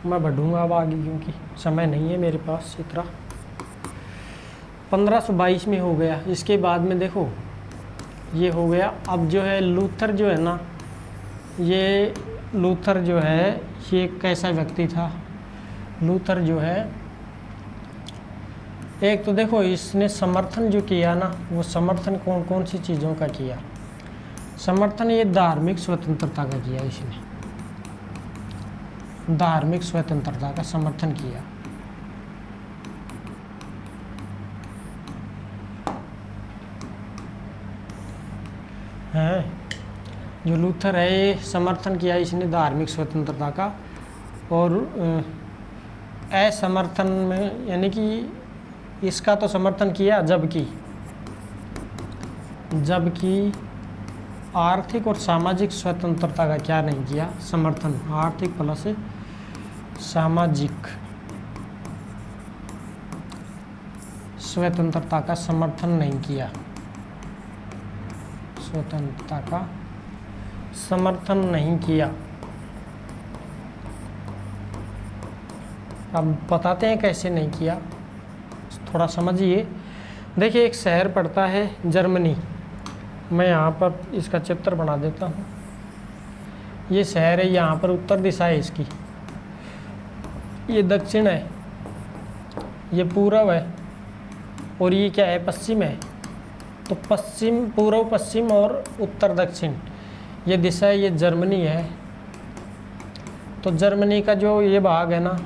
मैं बढ़ूँगा अब आगे क्योंकि समय नहीं है मेरे पास इतना। 1522 में हो गया। इसके बाद में देखो ये हो गया। अब जो है लूथर जो है ना, ये लूथर जो है ये कैसा व्यक्ति था? लूथर जो है, एक तो देखो इसने समर्थन जो किया ना, वो समर्थन कौन कौन सी चीज़ों का किया? समर्थन ये धार्मिक स्वतंत्रता का किया, इसने धार्मिक स्वतंत्रता का समर्थन किया। है जो लूथर है, ये समर्थन किया इसने धार्मिक स्वतंत्रता का, और असमर्थन में, यानी कि इसका तो समर्थन किया, जबकि आर्थिक और सामाजिक स्वतंत्रता का क्या नहीं किया? समर्थन। आर्थिक प्लस सामाजिक स्वतंत्रता का समर्थन नहीं किया, स्वतंत्रता का समर्थन नहीं किया। अब बताते हैं कैसे नहीं किया, थोड़ा समझिए। देखिए एक शहर पड़ता है जर्मनी, मैं यहाँ पर इसका चित्र बना देता हूँ। ये शहर है, यहाँ पर उत्तर दिशा है इसकी, ये दक्षिण है, ये पूर्व है, और ये क्या है? पश्चिम है। तो पश्चिम, पूर्व पश्चिम और उत्तर दक्षिण, ये दिशा है, ये जर्मनी है। तो जर्मनी का जो ये भाग है ना,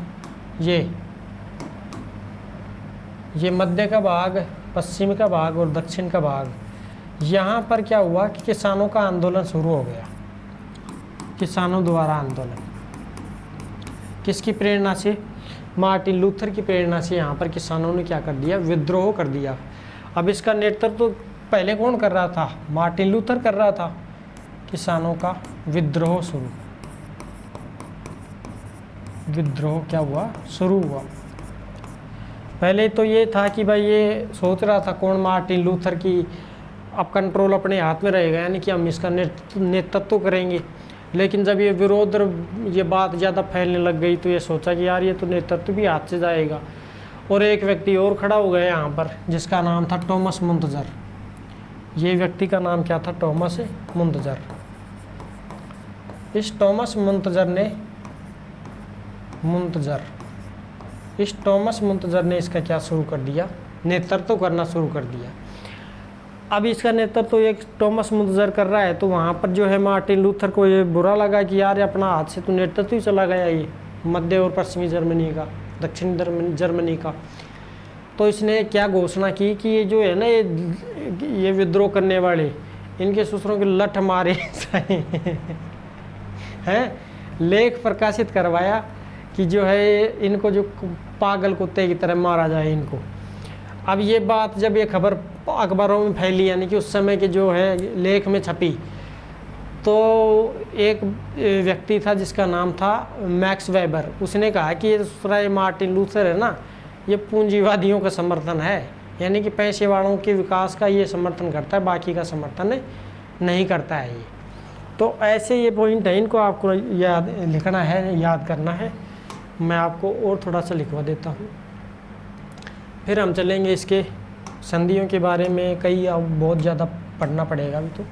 ये मध्य का भाग, पश्चिम का भाग और दक्षिण का भाग, यहाँ पर क्या हुआ कि किसानों का आंदोलन शुरू हो गया। किसानों द्वारा आंदोलन, किसकी प्रेरणा से? मार्टिन लूथर की प्रेरणा से यहाँ पर किसानों ने क्या कर दिया? विद्रोह कर दिया। अब इसका नेतृत्व तो पहले कौन कर रहा था? मार्टिन लूथर कर रहा था। किसानों का विद्रोह शुरू, विद्रोह क्या हुआ? शुरू हुआ। पहले तो ये था कि भाई ये सोच रहा था कौन? मार्टिन लूथर की अब कंट्रोल अपने हाथ में रहेगा, यानी कि हम इसका नेतृत्व करेंगे। लेकिन जब ये विरोध, ये बात ज़्यादा फैलने लग गई, तो ये सोचा कि यार ये तो नेतृत्व भी हाथ से जाएगा। और एक व्यक्ति और खड़ा हो गया यहाँ पर, जिसका नाम था टॉमस मुंतजर। ये व्यक्ति का नाम क्या था? टॉमस मुंतजर। इस टॉमस मुंतजर ने इसका क्या शुरू कर दिया? नेतृत्व करना शुरू कर दिया। अब इसका नेतृत्व एक टॉमस मुंतजर कर रहा है, तो वहाँ पर जो है मार्टिन लूथर को ये बुरा लगा कि यार अपना हाथ से तो नेतृत्व ही चला गया, ये मध्य और पश्चिमी जर्मनी का, दक्षिणी जर्मनी का। तो इसने क्या घोषणा की कि ये जो है ना, ये विद्रोह करने वाले, इनके ससुरों के लठ मारे हैं। लेख प्रकाशित करवाया कि जो है इनको जो पागल कुत्ते की तरह मारा जाए इनको। अब ये बात जब ये खबर अखबारों में फैली, यानी कि उस समय के जो है लेख में छपी, तो एक व्यक्ति था जिसका नाम था मैक्स वेबर। उसने कहा कि ये मार्टिन लूथर है ना, ये पूंजीवादियों का समर्थन है, यानी कि पैसे वालों के विकास का ये समर्थन करता है, बाकी का समर्थन नहीं करता है ये। तो ऐसे ये पॉइंट है, इनको आपको याद लिखना है, याद करना है। मैं आपको और थोड़ा सा लिखवा देता हूँ, फिर हम चलेंगे इसके संधियों के बारे में। कई अब बहुत ज़्यादा पढ़ना पड़ेगा अभी। तो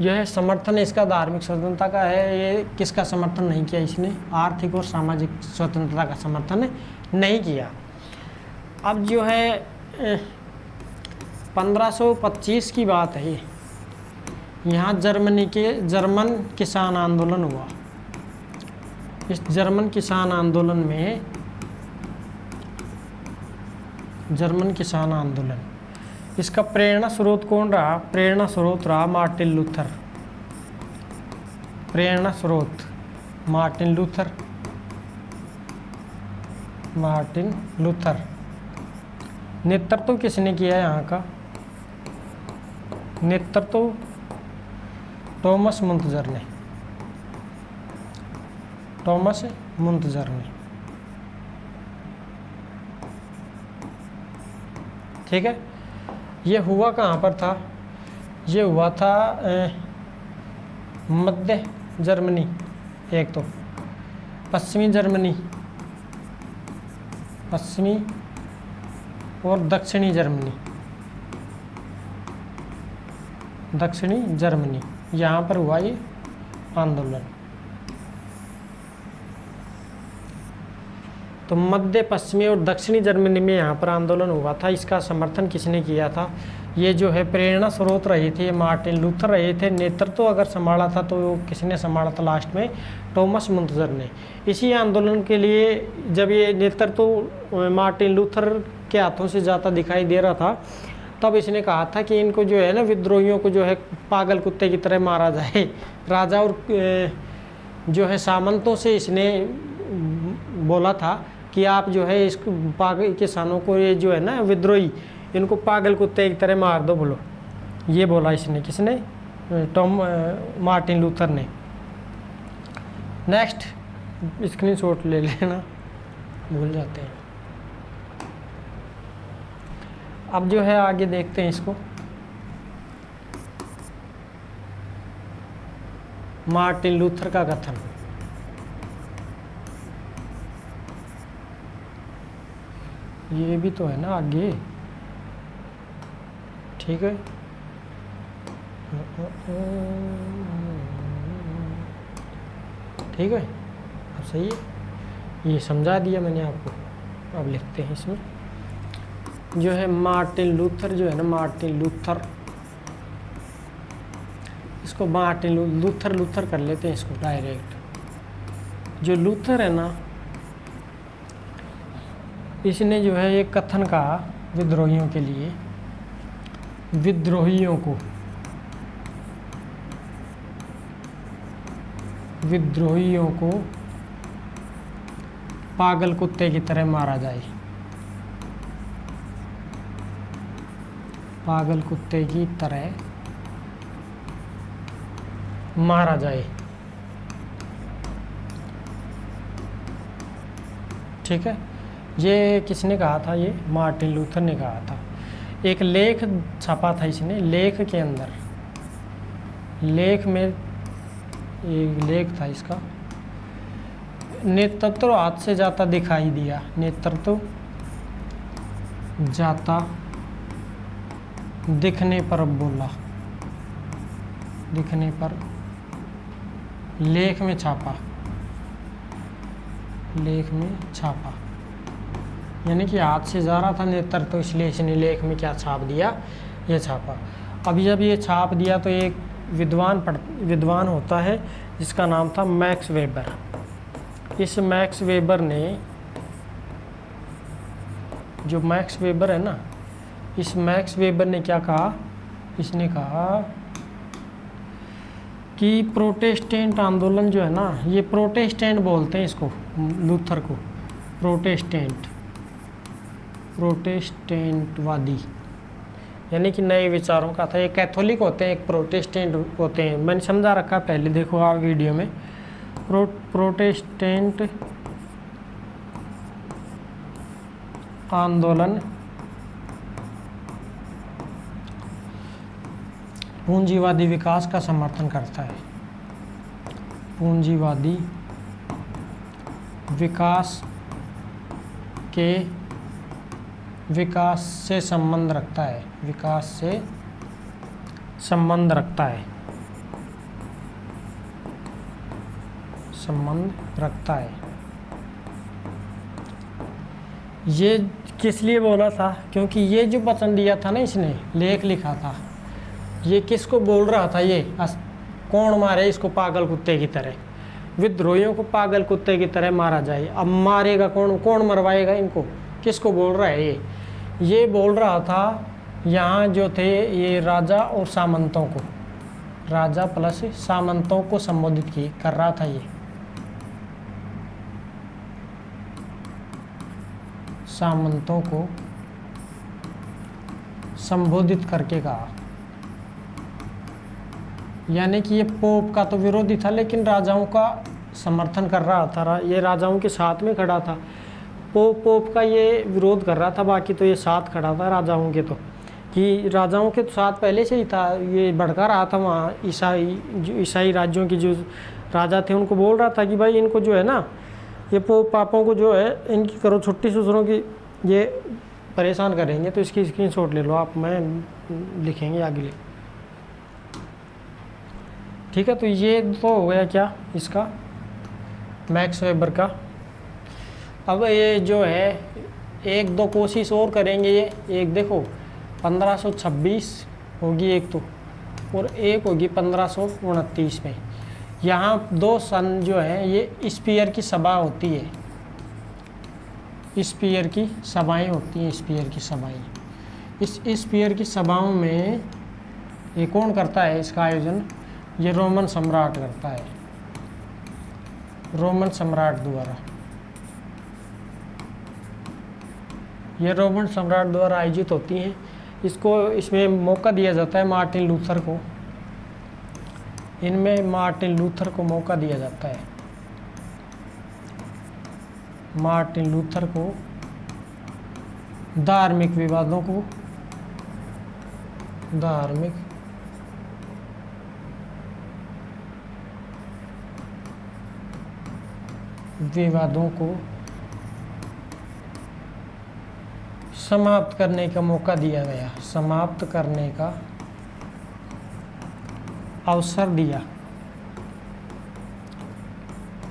यह है समर्थन इसका धार्मिक स्वतंत्रता का है। ये किसका समर्थन नहीं किया इसने? आर्थिक और सामाजिक स्वतंत्रता का समर्थन नहीं किया। अब जो है 1525 की बात है ये, यहाँ जर्मन किसान आंदोलन हुआ। इस जर्मन किसान आंदोलन में, जर्मन किसान आंदोलन, इसका प्रेरणा स्रोत कौन रहा? प्रेरणा स्रोत रहा मार्टिन लूथर। प्रेरणा स्रोत मार्टिन लूथर। Martin Luther. नेतृत्व किसने किया यहाँ का? नेतृत्व टॉमस मुंतजर ने। टॉमस मुंतजर ने, ठीक है। ये हुआ कहाँ पर था? ये हुआ था मध्य जर्मनी, एक तो पश्चिमी जर्मनी, पश्चिमी और दक्षिणी जर्मनी। दक्षिणी जर्मनी, यहाँ पर हुआ ये आंदोलन। तो मध्य, पश्चिमी और दक्षिणी जर्मनी में यहाँ पर आंदोलन हुआ था। इसका समर्थन किसने किया था? ये जो है प्रेरणा स्रोत रहे थे मार्टिन लूथर रहे थे। नेतृत्व अगर संभाला था तो किसने संभाला था लास्ट में? टॉमस मुंतजर ने। इसी आंदोलन के लिए जब ये नेतृत्व मार्टिन लूथर के हाथों से जाता दिखाई दे रहा था, तब इसने कहा था कि इनको जो है ना, विद्रोहियों को जो है पागल कुत्ते की तरह मारा जाए। राजा और जो है सामंतों से इसने बोला था कि आप जो है इस पागल किसानों को, ये जो है ना विद्रोही, इनको पागल कुत्ते की तरह मार दो, बोलो। ये बोला इसने, किसने? मार्टिन लूथर ने। नेक्स्ट स्क्रीनशॉट ले लेना, भूल जाते हैं। अब जो है आगे देखते हैं इसको। मार्टिन लूथर का कथन। ये भी तो है ना आगे, ठीक है। ठीक है, अब सही है, ये समझा दिया मैंने आपको। अब लिखते हैं इसमें जो है मार्टिन लूथर, जो है ना मार्टिन लूथर, इसको मार्टिन लूथर कर लेते हैं इसको डायरेक्ट। जो लूथर है ना, इसने जो है एक कथन कहा विद्रोहियों के लिए, विद्रोहियों को पागल कुत्ते की तरह मारा जाए। पागल कुत्ते की तरह मारा जाए, ठीक है। ये किसने कहा था? ये मार्टिन लूथर ने कहा था। एक लेख छपा था इसने, लेख के अंदर, लेख में एक लेख था इसका, नेतृत्व हाथ से जाता दिखाई दिया। नेतृत्व जाता दिखने पर बोला, दिखने पर लेख में छापा, लेख में छापा, यानी कि हाथ से जा रहा था नेतृत्व, इसलिए इसने लेख में क्या छाप दिया? ये छापा। अब जब ये छाप दिया तो एक विद्वान होता है जिसका नाम था मैक्स वेबर। इस मैक्स वेबर ने, जो मैक्स वेबर है ना, इस मैक्स वेबर ने क्या कहा? इसने कहा कि प्रोटेस्टेंट आंदोलन जो है ना, ये प्रोटेस्टेंट बोलते हैं इसको, लूथर को प्रोटेस्टेंट। प्रोटेस्टेंटवादी, यानी कि नए विचारों का था। एक कैथोलिक होते हैं, एक प्रोटेस्टेंट होते हैं। मैंने समझा रखा पहले, देखो आप वीडियो में। प्रोटेस्टेंट आंदोलन पूंजीवादी विकास का समर्थन करता है, पूंजीवादी विकास से संबंध रखता है, विकास से संबंध रखता है, संबंध रखता है। ये किस लिए बोला था? क्योंकि ये जो वचन दिया था ना, इसने लेख लिखा था, ये किसको बोल रहा था? ये कौन मारे इसको पागल कुत्ते की तरह, विद्रोहियों को पागल कुत्ते की तरह मारा जाए। अब मारेगा कौन? कौन मरवाएगा इनको? किसको बोल रहा है ये बोल रहा था यहाँ जो थे ये राजा और सामंतों को, राजा प्लस सामंतों को संबोधित कर रहा था। ये सामंतों को संबोधित करके कहा, यानी कि ये पोप का तो विरोधी था लेकिन राजाओं का समर्थन कर रहा था, ये राजाओं के साथ में खड़ा था। पोप का ये विरोध कर रहा था, बाकी तो ये साथ खड़ा था राजाओं के, तो कि राजाओं के तो साथ पहले से ही था। ये भड़का रहा था वहाँ ईसाई राज्यों की जो राजा थे उनको बोल रहा था कि भाई इनको जो है ना, ये पोप पापों को जो है इनकी करो छुट्टी, दूसरों की ये परेशान करेंगे। तो इसकी स्क्रीनशॉट ले लो आप, मैं लिखेंगे आगे ले, ठीक है। तो ये तो हो गया क्या इसका, मैक्स वेबर का। अब ये जो है एक दो कोशिश और करेंगे। ये एक देखो 1526 होगी एक तो, और एक होगी 1529 में। यहाँ दो सन जो है ये स्पीयर की सभा होती है, स्पीयर की सभाएं होती हैं, स्पीयर की सभाएं। इस स्पीयर की सभाओं में ये कौन करता है इसका आयोजन? ये रोमन सम्राट करता है, रोमन सम्राट द्वारा। ये रोमन सम्राट द्वारा आयोजित होती हैं। इसमें मौका दिया जाता है मार्टिन लूथर को, इनमें मार्टिन लूथर को मौका दिया जाता है, मार्टिन लूथर को धार्मिक विवादों को, धार्मिक विवादों को समाप्त करने का मौका दिया गया, समाप्त करने का अवसर दिया,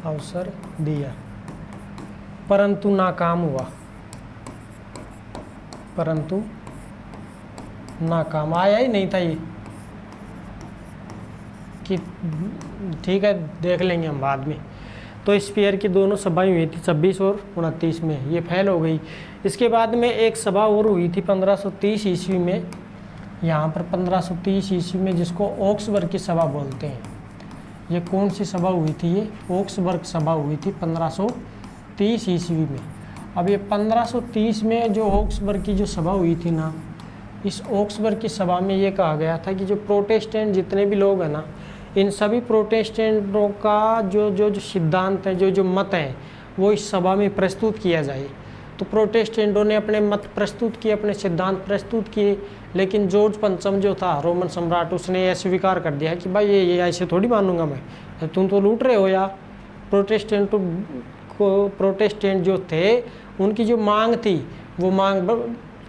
अवसर दिया, परंतु नाकाम हुआ, परंतु नाकाम, आया ही नहीं था ये कि ठीक है देख लेंगे हम बाद में। तो स्पीयर की दोनों सभाएं हुई थी 26 और 29 में, ये फेल हो गई। इसके बाद में एक सभा और हुई थी 1530 ईस्वी में, यहाँ पर 1530 ईस्वी में, जिसको ऑक्सबर्ग की सभा बोलते हैं। ये कौन सी सभा हुई थी? ये ऑक्सबर्ग सभा हुई थी 1530 ईस्वी में। अब ये 1530 में जो ऑक्सबर्ग की जो सभा हुई थी ना, इस ऑक्सबर्ग की सभा में ये कहा गया था कि जो प्रोटेस्टेंट जितने भी लोग हैं ना, इन सभी प्रोटेस्टेंटों का जो सिद्धांत है, जो मत है, वो इस सभा में प्रस्तुत किया जाए। तो प्रोटेस्टेंटों ने अपने मत प्रस्तुत किए, अपने सिद्धांत प्रस्तुत किए, लेकिन जॉर्ज पंचम जो था रोमन सम्राट, उसने यह स्वीकार कर दिया कि भाई ये ऐसे थोड़ी मानूंगा मैं, तुम तो लूट रहे हो यार। प्रोटेस्टेंट जो थे उनकी जो मांग थी, वो मांग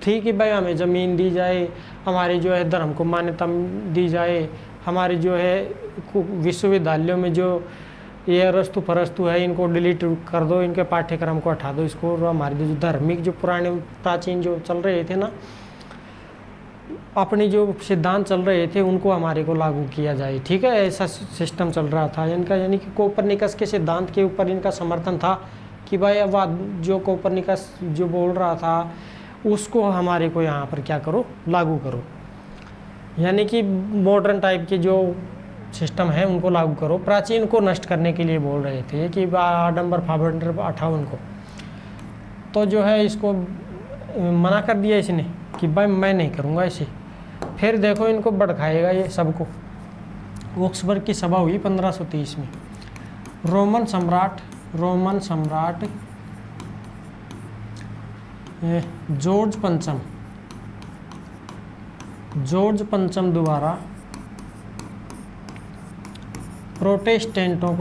थी कि भाई हमें ज़मीन दी जाए, हमारी जो है धर्म को मान्यता दी जाए, हमारी जो है विश्वविद्यालयों में जो ये अरस्तु परस्तु है इनको डिलीट कर दो, इनके पाठ्यक्रम को हटा दो इसको, और हमारे जो धार्मिक जो पुराने प्राचीन जो चल रहे थे ना, अपनी जो सिद्धांत चल रहे थे उनको हमारे को लागू किया जाए, ठीक है। ऐसा सिस्टम चल रहा था इनका, यानी कि कोपरनिकस के सिद्धांत के ऊपर इनका समर्थन था कि भाई अब जो कोपरनिकस जो बोल रहा था उसको हमारे को यहाँ पर क्या करो, लागू करो, यानी कि मॉडर्न टाइप के जो सिस्टम है उनको लागू करो, प्राचीन को नष्ट करने के लिए बोल रहे थे कि आडम्बर फाडम्बर हटाओ उनको। तो जो है इसको मना कर दिया इसने कि भाई मैं नहीं करूँगा इसे। फिर देखो इनको भड़काएगा ये सबको। ऑक्सबर्ग की सभा हुई 1530 में। रोमन सम्राट जॉर्ज पंचम द्वारा प्रोटेस्टेंटों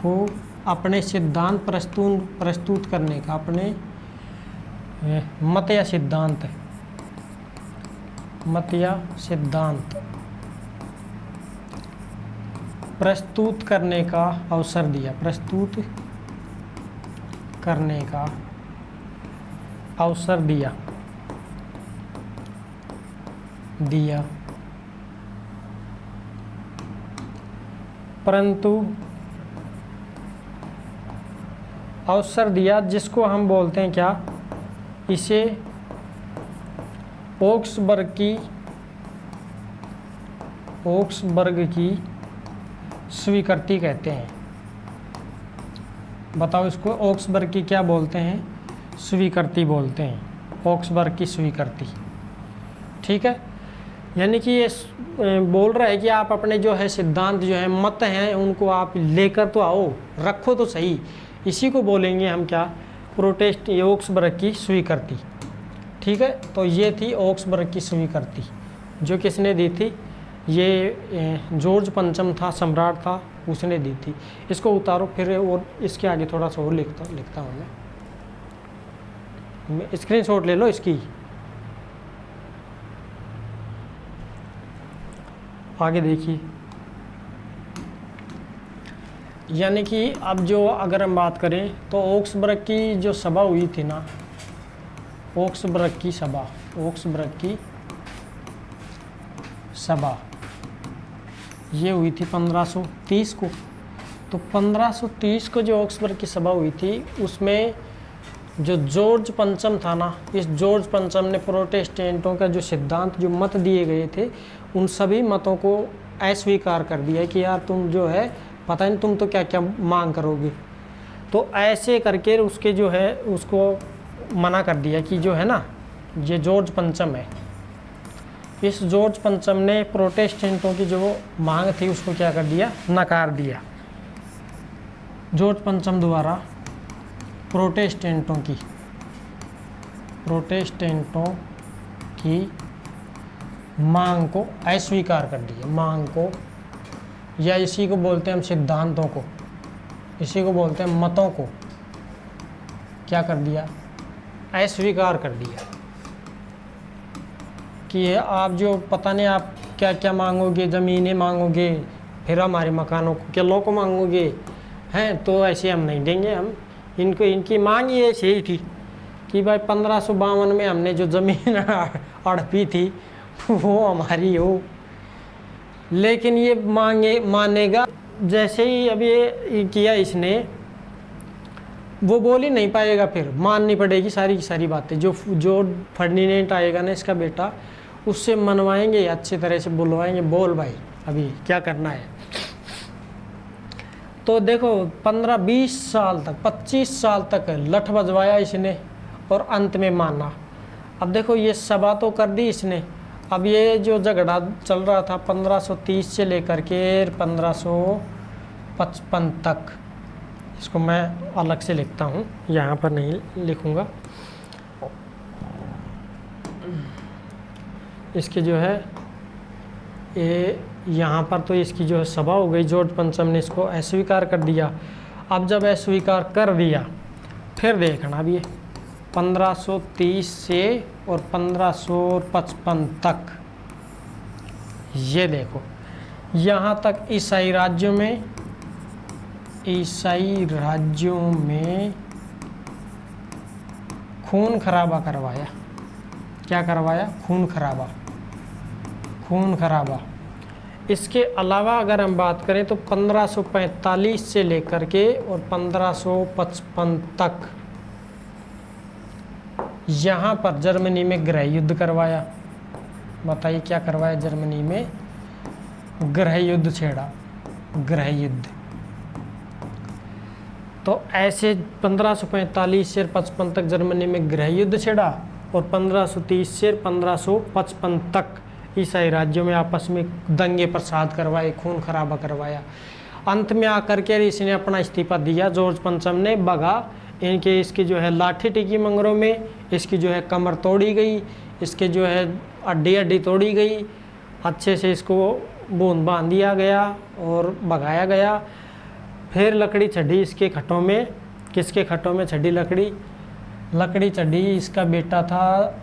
को अपने सिद्धांत प्रस्तुत करने का, अपने मत या सिद्धांत प्रस्तुत करने का अवसर दिया। परंतु अवसर दिया जिसको हम बोलते हैं क्या, इसे ऑक्सबर्ग की स्वीकृति कहते हैं। बताओ इसको ऑक्सबर्ग की क्या बोलते हैं? स्वीकृति बोलते हैं, ऑक्सबर्ग की स्वीकृति। ठीक है, यानी कि ये बोल रहा है कि आप अपने जो है सिद्धांत जो है मत हैं उनको आप लेकर तो आओ, रखो तो सही। इसी को बोलेंगे हम क्या, ऑक्सबर्ग की स्वीकृति। ठीक है, तो ये थी ऑक्सबर्ग की स्वीकृति जो किसने दी थी, ये जॉर्ज पंचम था, सम्राट था, उसने दी थी। इसको उतारो फिर, और इसके आगे थोड़ा सा और लिखता हूँ मैं स्क्रीनशॉट ले लो इसकी। आगे देखिए, यानी कि अब जो अगर हम बात करें तो ऑक्सबर्ग की जो सभा हुई थी ना, ऑक्सबर्ग की सभा ये हुई थी 1530 को। तो 1530 को जो ऑक्सबर्ग की सभा हुई थी उसमें जो जॉर्ज पंचम था ना, इस जॉर्ज पंचम ने प्रोटेस्टेंटों का जो सिद्धांत, जो मत दिए गए थे, उन सभी मतों को अस्वीकार कर दिया कि यार तुम जो है पता नहीं तुम तो क्या क्या मांग करोगे। तो ऐसे करके उसके जो है उसको मना कर दिया कि जो है ना ये जॉर्ज पंचम है। इस जॉर्ज पंचम ने प्रोटेस्टेंटों की जो मांग थी उसको क्या कर दिया, नकार दिया। जॉर्ज पंचम द्वारा प्रोटेस्टेंटों की मांग को अस्वीकार कर दिया। मांग को, या इसी को बोलते हैं हम सिद्धांतों को, इसी को बोलते हैं मतों को, क्या कर दिया, अस्वीकार कर दिया कि आप जो पता नहीं आप क्या क्या मांगोगे, ज़मीनें मांगोगे, फिर हमारे मकानों को, किलों को मांगोगे हैं, तो ऐसे हम नहीं देंगे। हम इनकी मांग ये ऐसी ही थी कि भाई 1552 में हमने जो ज़मीन हड़पी थी वो हमारी हो। लेकिन ये मानेगा, जैसे ही अब ये किया इसने, वो बोल ही नहीं पाएगा, फिर माननी पड़ेगी सारी की सारी बातें। जो फर्डिनेंट आएगा ना इसका बेटा, उससे मनवाएंगे, अच्छी तरह से बुलवाएंगे, बोल भाई अभी क्या करना है। तो देखो 15-20 साल तक, 25 साल तक लठ बजवाया इसने और अंत में माना। अब देखो ये सभा तो कर दी इसने। अब ये जो झगड़ा चल रहा था 1530 से लेकर के 1555 तक, इसको मैं अलग से लिखता हूँ, यहाँ पर नहीं लिखूँगा। इसके जो है ये यहाँ पर तो इसकी जो है सभा हो गई, जॉर्ज पंचम ने इसको अस्वीकार कर दिया। अब जब अस्वीकार कर दिया, फिर देखना अब ये 1530 से और 1555 तक, ये देखो यहाँ तक ईसाई राज्यों में खून खराबा करवाया। क्या करवाया? खून खराबा। इसके अलावा अगर हम बात करें तो 1545 से लेकर के और 1555 तक यहाँ पर जर्मनी में गृह युद्ध करवाया। बताइए क्या करवाया? जर्मनी में गृह युद्ध छेड़ा, गृह युद्ध। तो ऐसे 1545 से 55 तक जर्मनी में गृह युद्ध छिड़ा और 1530 से 1555 तक ईसाई राज्यों में आपस में दंगे प्रसाद करवाए, खून खराबा करवाया। अंत में आकर के इसने अपना इस्तीफा दिया। जॉर्ज पंचम ने भगा, इनके इसकी जो है लाठी टिकी मंगरों में, इसकी जो है कमर तोड़ी गई, इसके जो है हड्डी हड्डी तोड़ी गई, अच्छे से इसको बूंद बांध दिया गया और भगाया गया। फिर लकड़ी चढ़ी इसके खटों में, किसके खटों में चढ़ी लकड़ी? लकड़ी चढ़ी, इसका बेटा था,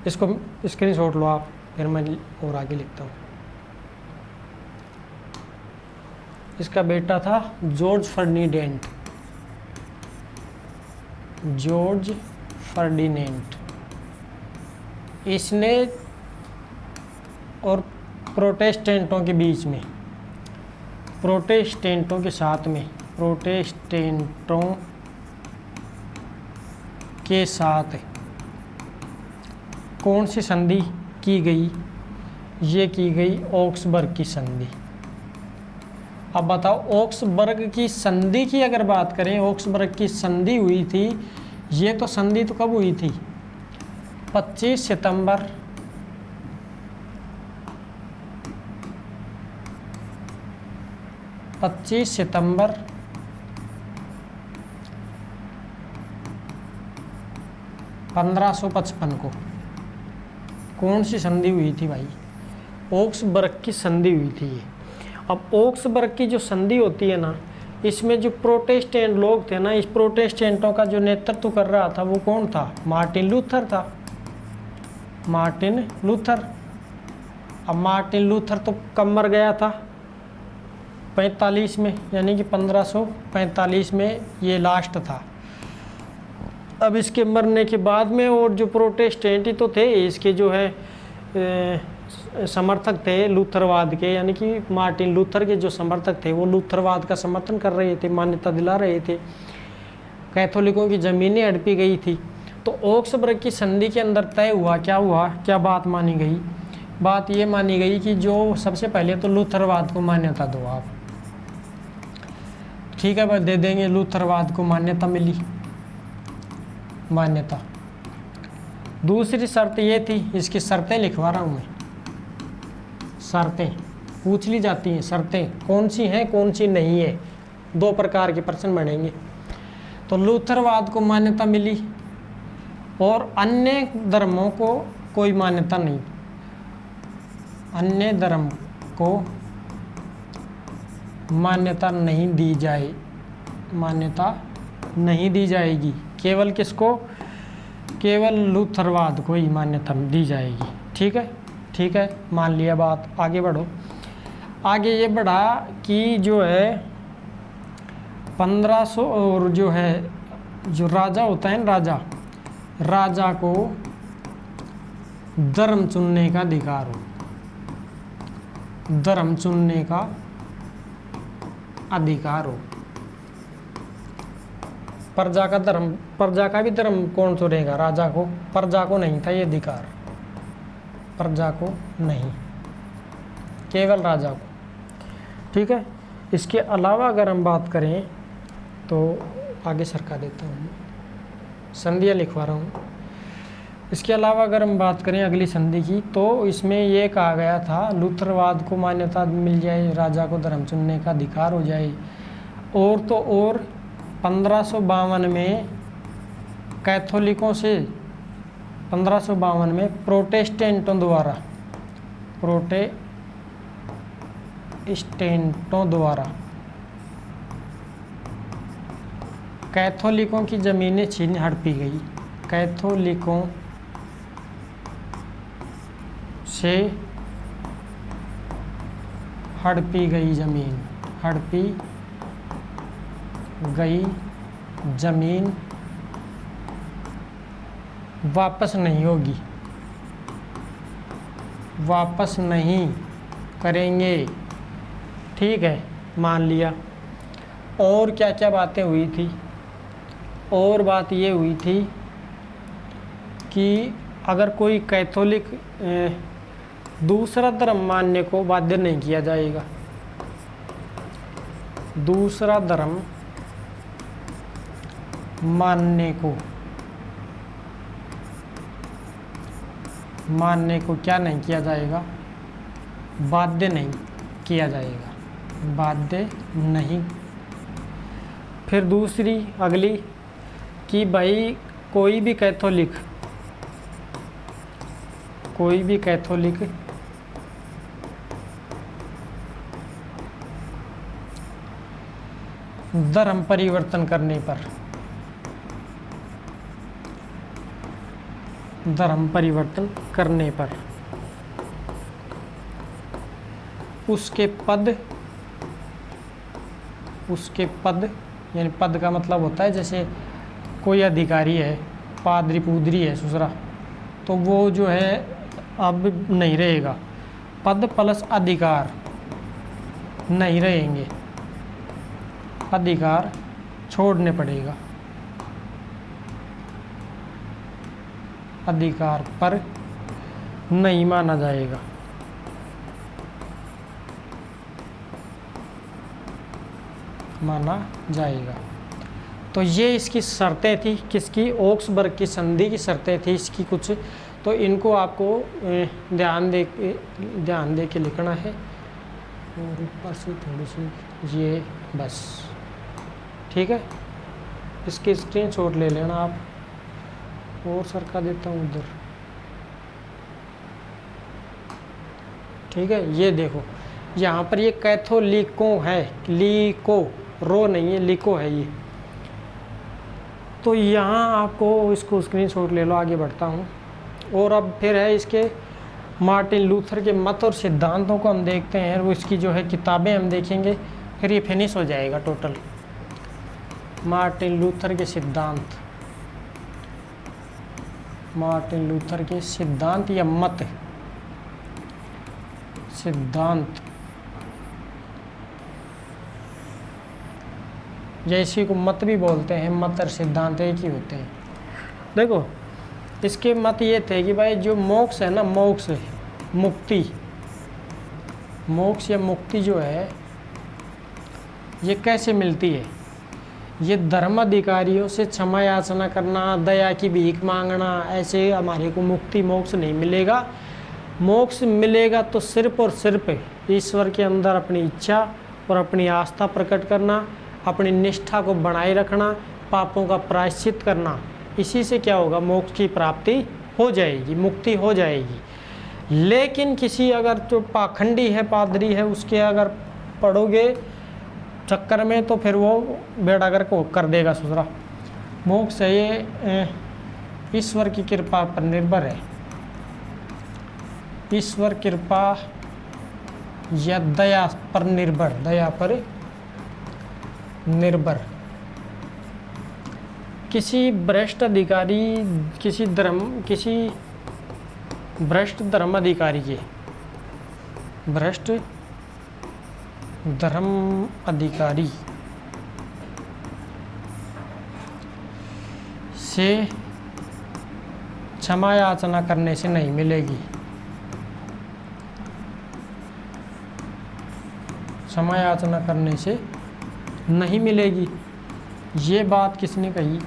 इसको स्क्रीनशॉट लो आप, फिर मैं और आगे लिखता हूँ। इसका बेटा था जॉर्ज फर्डिनेंट, जॉर्ज फर्डिनेंट। इसने और प्रोटेस्टेंटों के बीच में, प्रोटेस्टेंटों के साथ में, प्रोटेस्टेंटों के साथ कौन सी संधि की गई? ये की गई ऑक्सबर्ग की संधि। अब बताओ, ऑक्सबर्ग की संधि की अगर बात करें, ऑक्सबर्ग की संधि हुई थी, ये तो संधि तो कब हुई थी? 25 सितंबर 1555 को। कौन सी संधि हुई थी भाई? ऑक्सबर्ग की संधि हुई थी ये। अब ऑक्सबर्ग की जो संधि होती है ना, इसमें जो प्रोटेस्टेंट लोग थे ना, इस प्रोटेस्टेंटों का जो नेतृत्व कर रहा था वो कौन था? मार्टिन लूथर था, मार्टिन लूथर। अब मार्टिन लूथर तो कब मर गया था? 45 में, यानी कि 1545 में ये लास्ट था। अब इसके मरने के बाद में और जो प्रोटेस्टेंट ही तो थे, इसके जो है समर्थक थे लूथरवाद के, यानी कि मार्टिन लूथर के जो समर्थक थे वो लूथरवाद का समर्थन कर रहे थे, मान्यता दिला रहे थे। कैथोलिकों की ज़मीनें हड़पी गई थी। तो ऑक्सबर्ग की संधि के अंदर तय हुआ, क्या हुआ, क्या बात मानी गई? बात ये मानी गई कि जो सबसे पहले तो लूथरवाद को मान्यता दो आप, ठीक है भाई, दे देंगे, लूथरवाद को मान्यता मिली, मान्यता। दूसरी शर्त ये थी, इसकी शर्तें लिखवा रहा हूँ मैं, शर्तें पूछ ली जाती हैं, शर्तें कौन सी हैं कौन सी नहीं है, 2 प्रकार के प्रश्न बनेंगे। तो लूथरवाद को मान्यता मिली और अन्य धर्मों को कोई मान्यता नहीं, अन्य धर्म को मान्यता नहीं दी जाए, मान्यता नहीं दी जाएगी। केवल किसको? केवल लूथरवाद को ही मान्यता दी जाएगी। ठीक है, ठीक है, मान लिया बात। आगे बढ़ो। आगे ये बढ़ा कि जो है 1500 और जो है जो राजा होता है ना, राजा को धर्म चुनने का अधिकार हो, धर्म चुनने का अधिकार हो। प्रजा का धर्म, प्रजा का भी धर्म कौन चुनेगा? राजा को। प्रजा को नहीं था ये अधिकार, प्रजा को नहीं, केवल राजा को। ठीक है। इसके अलावा अगर हम बात करें तो आगे सरका देता हूँ, संधियाँ लिखवा रहा हूँ। इसके अलावा अगर हम बात करें अगली संधि की, तो इसमें ये कहा गया था लूथरवाद को मान्यता मिल जाए, राजा को धर्म चुनने का अधिकार हो जाए। और तो और 1552 में कैथोलिकों से, 1552 में प्रोटेस्टेंटों द्वारा कैथोलिकों की ज़मीनें छीन हड़पी गई। कैथोलिकों से हड़पी गई ज़मीन, हड़पी गई ज़मीन वापस नहीं होगी, वापस नहीं करेंगे। ठीक है, मान लिया। और क्या क्या बातें हुई थी? और बात ये हुई थी कि अगर कोई कैथोलिक दूसरा धर्म मानने को बाध्य नहीं किया जाएगा, दूसरा धर्म मानने को क्या नहीं किया जाएगा, बाध्य नहीं किया जाएगा, बाध्य नहीं। फिर दूसरी अगली कि भाई कोई भी कैथोलिक धर्म परिवर्तन करने पर उसके पद यानी पद का मतलब होता है जैसे कोई अधिकारी है, पादरी पूदरी है सुसरा, तो वो जो है अब नहीं रहेगा, पद प्लस अधिकार नहीं रहेंगे, अधिकार छोड़ने पड़ेगा, अधिकार पर नहीं माना जाएगा। तो ये इसकी शर्तें थी, किसकी, ऑक्सबर्ग की संधि की शर्तें थी इसकी कुछ। तो इनको आपको ध्यान दे के लिखना है, और ऊपर से थोड़ी सी ये बस, ठीक है। इसकी स्क्रीनशॉट ले लेना आप, और सरका देता हूँ उधर, ठीक है। ये देखो यहाँ पर ये कैथोलिको है, लिको, रो नहीं है, लिको है ये। तो यहाँ आपको इसको स्क्रीनशॉट ले लो, आगे बढ़ता हूँ। और अब फिर है इसके मार्टिन लूथर के मत और सिद्धांतों को हम देखते हैं, वो इसकी जो है किताबें हम देखेंगे, फिर ये फिनिश हो जाएगा टोटल। मार्टिन लूथर के सिद्धांत या मत, सिद्धांत, या इसी को मत भी बोलते हैं, मत और सिद्धांत एक ही होते हैं। देखो इसके मत ये थे कि भाई जो मोक्ष है ना, मोक्ष या मुक्ति जो है ये कैसे मिलती है, ये धर्म अधिकारियों से क्षमा याचना करना, दया की भीख मांगना, ऐसे हमारे को मुक्ति मोक्ष नहीं मिलेगा। मोक्ष मिलेगा तो सिर्फ और सिर्फ ईश्वर के अंदर अपनी इच्छा और अपनी आस्था प्रकट करना, अपनी निष्ठा को बनाए रखना, पापों का प्रायश्चित करना, इसी से क्या होगा, मोक्ष की प्राप्ति हो जाएगी, मुक्ति हो जाएगी। लेकिन किसी अगर जो पाखंडी है, पादरी है, उसके अगर पढ़ोगे चक्कर में तो फिर वो बेड़ागर को कर देगा सुसरा। मोक्ष है ये ईश्वर की कृपा पर निर्भर है, ईश्वर कृपा या दया पर निर्भर। किसी भ्रष्ट धर्म अधिकारी से क्षमा याचना करने से नहीं मिलेगी, क्षमा याचना करने से नहीं मिलेगी। ये बात किसने कही,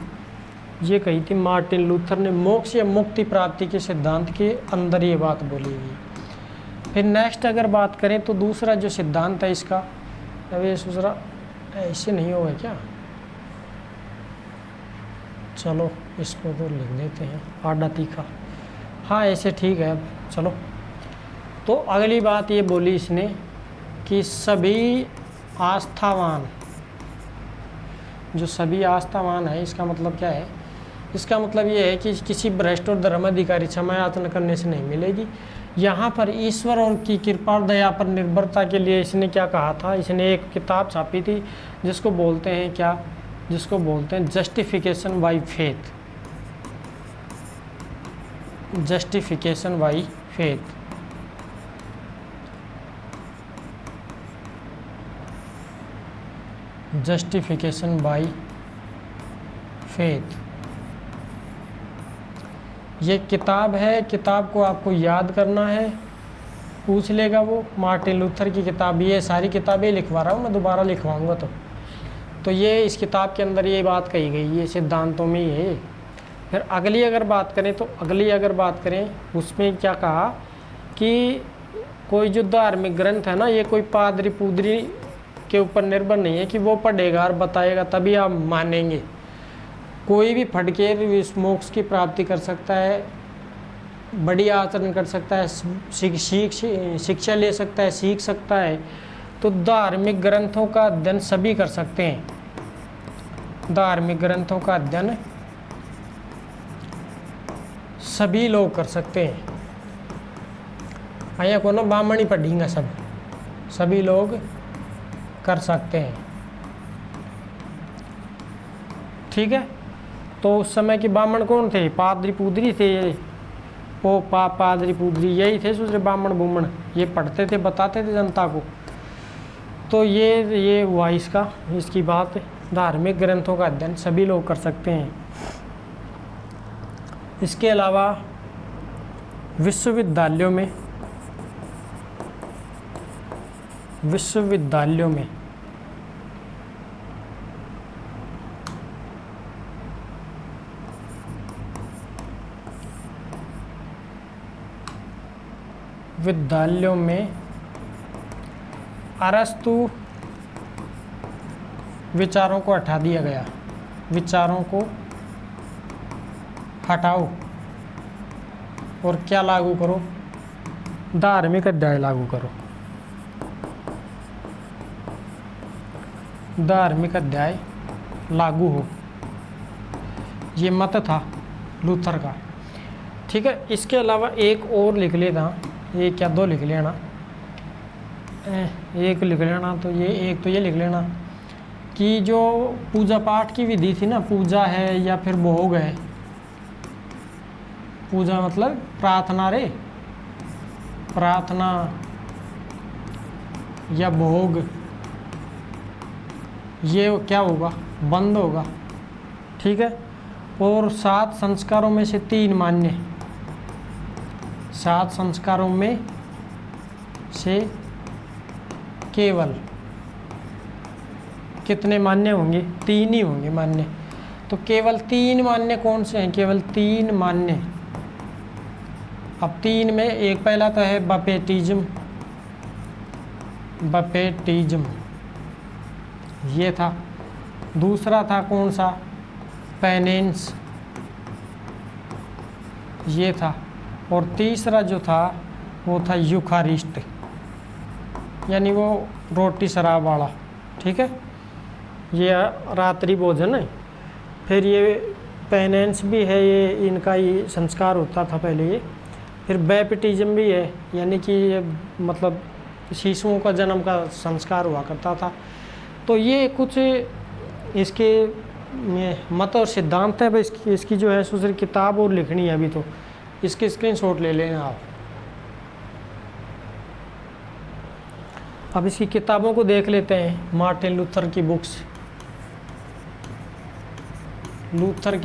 ये कही थी मार्टिन लूथर ने, मोक्ष या मुक्ति प्राप्ति के सिद्धांत के अंदर ये बात बोली गई। फिर नेक्स्ट अगर बात करें तो दूसरा जो सिद्धांत है इसका, अब ये दूसरा ऐसे नहीं होगा क्या, चलो इसको तो लिख देते हैं आडा तीखा, हाँ ऐसे ठीक है। अब चलो, तो अगली बात ये बोली इसने कि सभी आस्थावान है, इसका मतलब क्या है, इसका मतलब ये है कि किसी भ्रष्ट और धर्माधिकारी क्षमा याचना करने से नहीं मिलेगी। यहाँ पर ईश्वर और की कृपा और दया पर निर्भरता के लिए इसने क्या कहा था, इसने एक किताब छापी थी जिसको बोलते हैं justification by faith, justification by faith. Justification by faith ये किताब है, किताब को आपको याद करना है पूछ लेगा वो। मार्टिन लूथर की किताब, ये सारी किताबें लिखवा रहा हूँ मैं, दोबारा लिखवाऊँगा तो ये इस किताब के अंदर ये बात कही गई, ये सिद्धांतों में ही है। फिर अगली अगर बात करें उसमें क्या कहा कि कोई जो धार्मिक ग्रंथ है ना, ये कोई पादरी पुदरी के ऊपर निर्भर नहीं है कि वो पढ़ेगा और बताएगा तभी आप मानेंगे। कोई भी पढ़ के इस मोक्ष की प्राप्ति कर सकता है, बढ़िया आचरण कर सकता है, शिक्षा ले सकता है, सीख सकता है। तो धार्मिक ग्रंथों का अध्ययन सभी कर सकते हैं। धार्मिक ग्रंथों का अध्ययन सभी लोग कर सकते हैं। आया को ना ब्राह्मण ही पढ़ेंगे, सभी लोग कर सकते हैं। ठीक है। तो उस समय के ब्राह्मण कौन थे? पादरी पुदरी थे। वो पादरी पुदरी यही थे, दूसरे ब्राह्मण बुम्मण, ये पढ़ते थे, बताते थे जनता को। तो ये हुआ इसकी बात। धार्मिक ग्रंथों का अध्ययन सभी लोग कर सकते हैं। इसके अलावा विश्वविद्यालयों में अरस्तु विचारों को हटा दिया गया। विचारों को हटाओ और क्या लागू करो? धार्मिक अध्याय लागू करो। धार्मिक अध्याय लागू हो, ये मत था लूथर का। ठीक है। इसके अलावा एक और लिख लेना, एक या दो लिख लेना, एक लिख लेना। तो ये लिख लेना कि जो पूजा पाठ की विधि थी ना, पूजा है या फिर भोग है, पूजा मतलब प्रार्थना या भोग, ये क्या होगा? बंद होगा। ठीक है। और 7 संस्कारों में से 3 मान्य, 7 संस्कारों में से केवल कितने मान्य होंगे? 3 ही होंगे मान्य। तो केवल 3 मान्य कौन से हैं? केवल 3 मान्य। अब 3 में एक पहला तो है बपेटिज्म, ये था। दूसरा था कौन सा? पेनेंस, ये था। और तीसरा जो था वो था यूखारिस्ट, यानी वो रोटी शराब वाला। ठीक है। ये रात्रि भोजन है। फिर ये पेनेंस भी है, ये इनका ये संस्कार होता था पहले ये। फिर बैप्टिज्म भी है, यानी कि ये मतलब शिशुओं का जन्म का संस्कार हुआ करता था। तो ये कुछ इसके मत और सिद्धांत है। इसकी जो है दूसरी किताब और लिखनी है अभी, तो इसके स्क्रीनशॉट ले लेना आप। अब इसकी किताबों को देख लेते हैं। मार्टिन लूथर की बुक्स, लूथर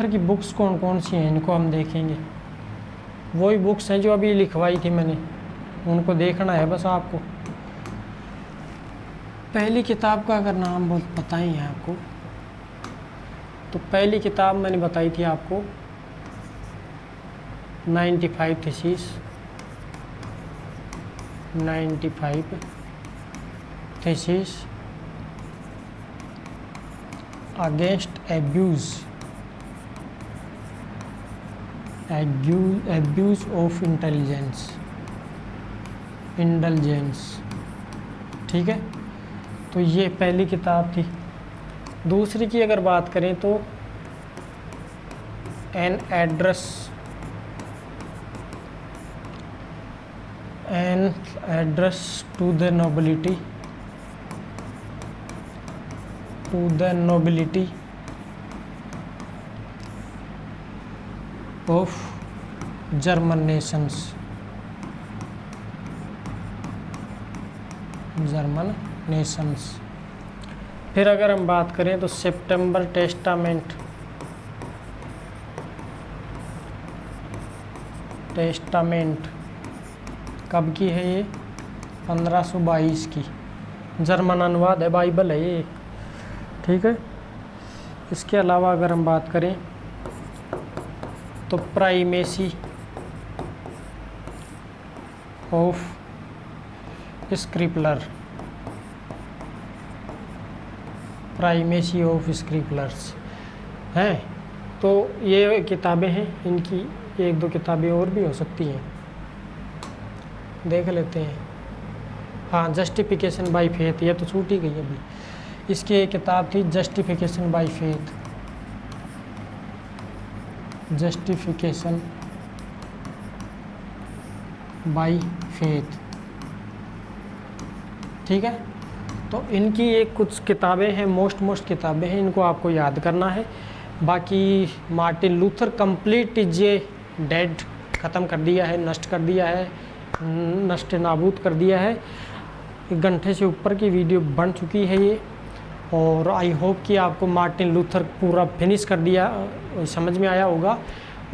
की बुक्स कौन कौन सी हैं, इनको हम देखेंगे। वही बुक्स हैं जो अभी लिखवाई थी मैंने, उनको देखना है बस आपको। पहली किताब का अगर नाम पता ही है आपको, तो पहली किताब मैंने बताई थी आपको 95 thesis against abuse of intelligence. ठीक है। तो ये पहली किताब थी। दूसरी की अगर बात करें तो an address to the nobility of German nations. फिर अगर हम बात करें तो सितंबर टेस्टामेंट टेस्टामेंट कब की है ये? 1522 की। जर्मन अनुवाद है, बाइबल है ये, ठीक है। इसके अलावा अगर हम बात करें तो प्राइमेसी ऑफ स्क्रिप्लर, प्राइमेसी ऑफ स्क्रिप्लर्स हैं। तो ये किताबें हैं, इनकी एक दो किताबें और भी हो सकती हैं, देख लेते हैं। हाँ, जस्टिफिकेशन बाय फेथ, ये तो छूट ही गई अभी। इसकी एक किताब थी justification by faith, justification by faith, ठीक है। तो इनकी एक कुछ किताबें हैं, मोस्ट किताबें हैं, इनको आपको याद करना है। बाकी Martin Luther complete is a dead, ख़त्म कर दिया है, नष्ट कर दिया है, नष्ट नाबूद कर दिया है। 1 घंटे से ऊपर की वीडियो बन चुकी है ये, और आई होप कि आपको मार्टिन लूथर पूरा फिनिश कर दिया समझ में आया होगा।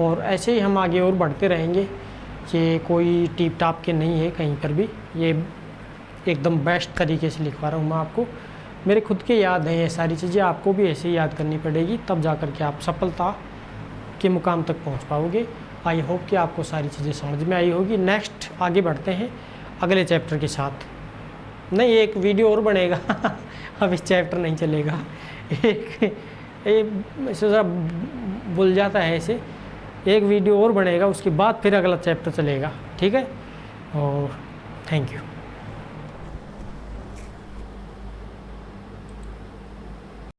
और ऐसे ही हम आगे और बढ़ते रहेंगे, ये कोई टिप टाप के नहीं है कहीं पर भी, ये एकदम बेस्ट तरीके से लिखवा रहा हूँ मैं आपको। मेरे खुद के याद हैं ये सारी चीज़ें, आपको भी ऐसे ही याद करनी पड़ेगी, तब जा कर के आप सफलता के मुकाम तक पहुँच पाओगे। आई होप कि आपको सारी चीज़ें समझ में आई होगी। नेक्स्ट आगे बढ़ते हैं अगले चैप्टर के साथ। नहीं, एक वीडियो और बनेगा अब इस चैप्टर नहीं चलेगा, एक ज़रा भूल जाता है ऐसे। एक वीडियो और बनेगा, उसके बाद फिर अगला चैप्टर चलेगा, ठीक है। और थैंक यू।